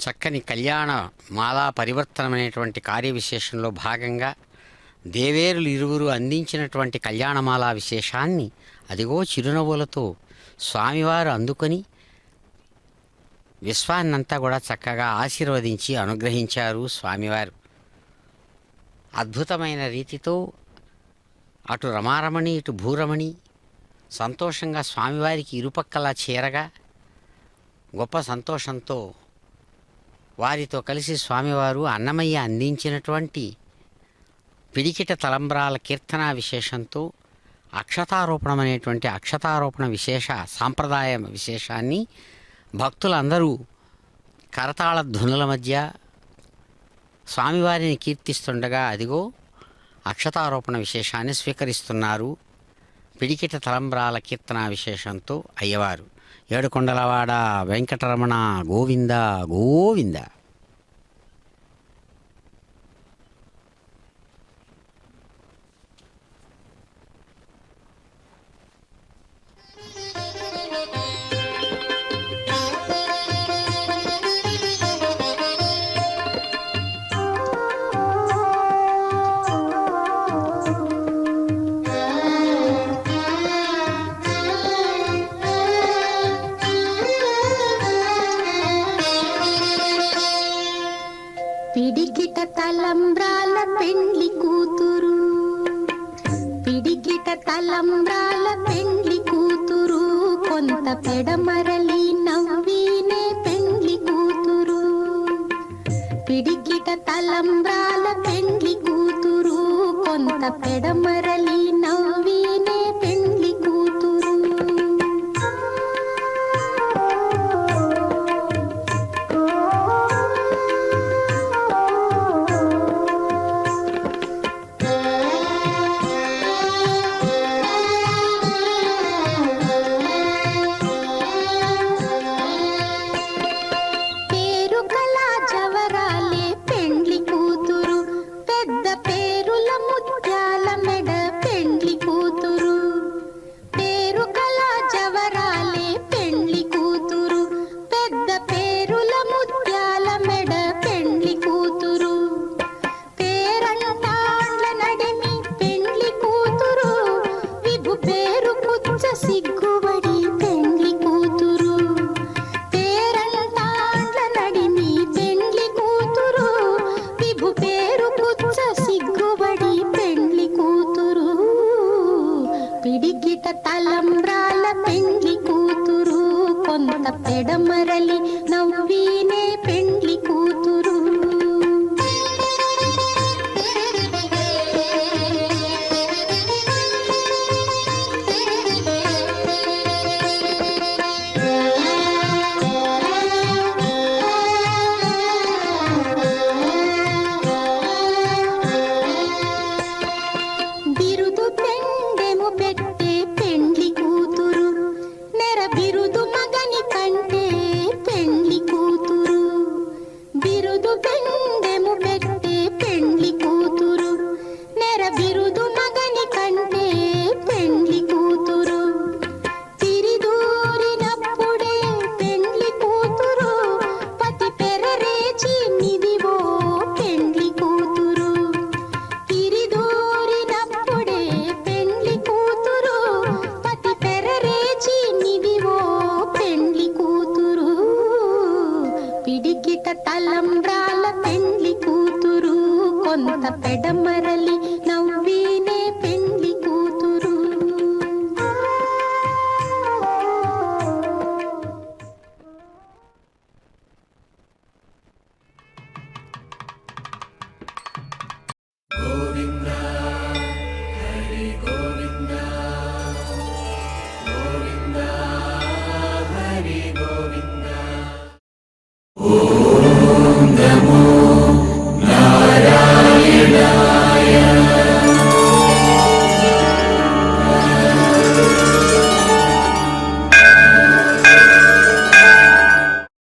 చక్కని కళ్యాణ మాలా పరివర్తనం అనేటువంటి కార్యవిశేషంలో భాగంగా దేవేరులు ఇరువురు అందించినటువంటి కళ్యాణమాలా విశేషాన్ని అదిగో చిరునవ్వులతో స్వామివారు అందుకొని విశ్వాన్నంతా కూడా చక్కగా ఆశీర్వదించి అనుగ్రహించారు స్వామివారు. అద్భుతమైన రీతితో అటు రమారమణి ఇటు భూరమణి సంతోషంగా స్వామివారికి ఇరుపక్కలా చేరగా గొప్ప సంతోషంతో వారితో కలిసి స్వామివారు అన్నమయ్య అందించినటువంటి పిడికిట తలంబ్రాల కీర్తనా విశేషంతో అక్షతారోపణం అనేటువంటి అక్షతారోపణ విశేష సాంప్రదాయ విశేషాన్ని భక్తులందరూ కరతాళ ధ్వనుల మధ్య స్వామివారిని కీర్తిస్తుండగా అదిగో అక్షతారోపణ విశేషాన్ని స్వీకరిస్తున్నారు పిడికిట తలంబ్రాల కీర్తనా విశేషంతో అయ్యవారు. ఏడుకొండలవాడ వెంకటరమణ గోవింద గోవింద. పిడికిట తలంబ్రాల పెండ్లి కూతురు, పిడికిట తలంబ్రాల పెండ్లి కూతురు, కొంత పెడమరలి నవ్వినే పెండ్లి కూతురు. పిడికిట తలంబ్రాల పెండ్లి కూతురు, కొంత పెడమరలి నవ్వినే పెండ్లి కూతురు. పిడికిట తలంబ్రాల పెండ్లి కూతురు, కొంత పెడమరలి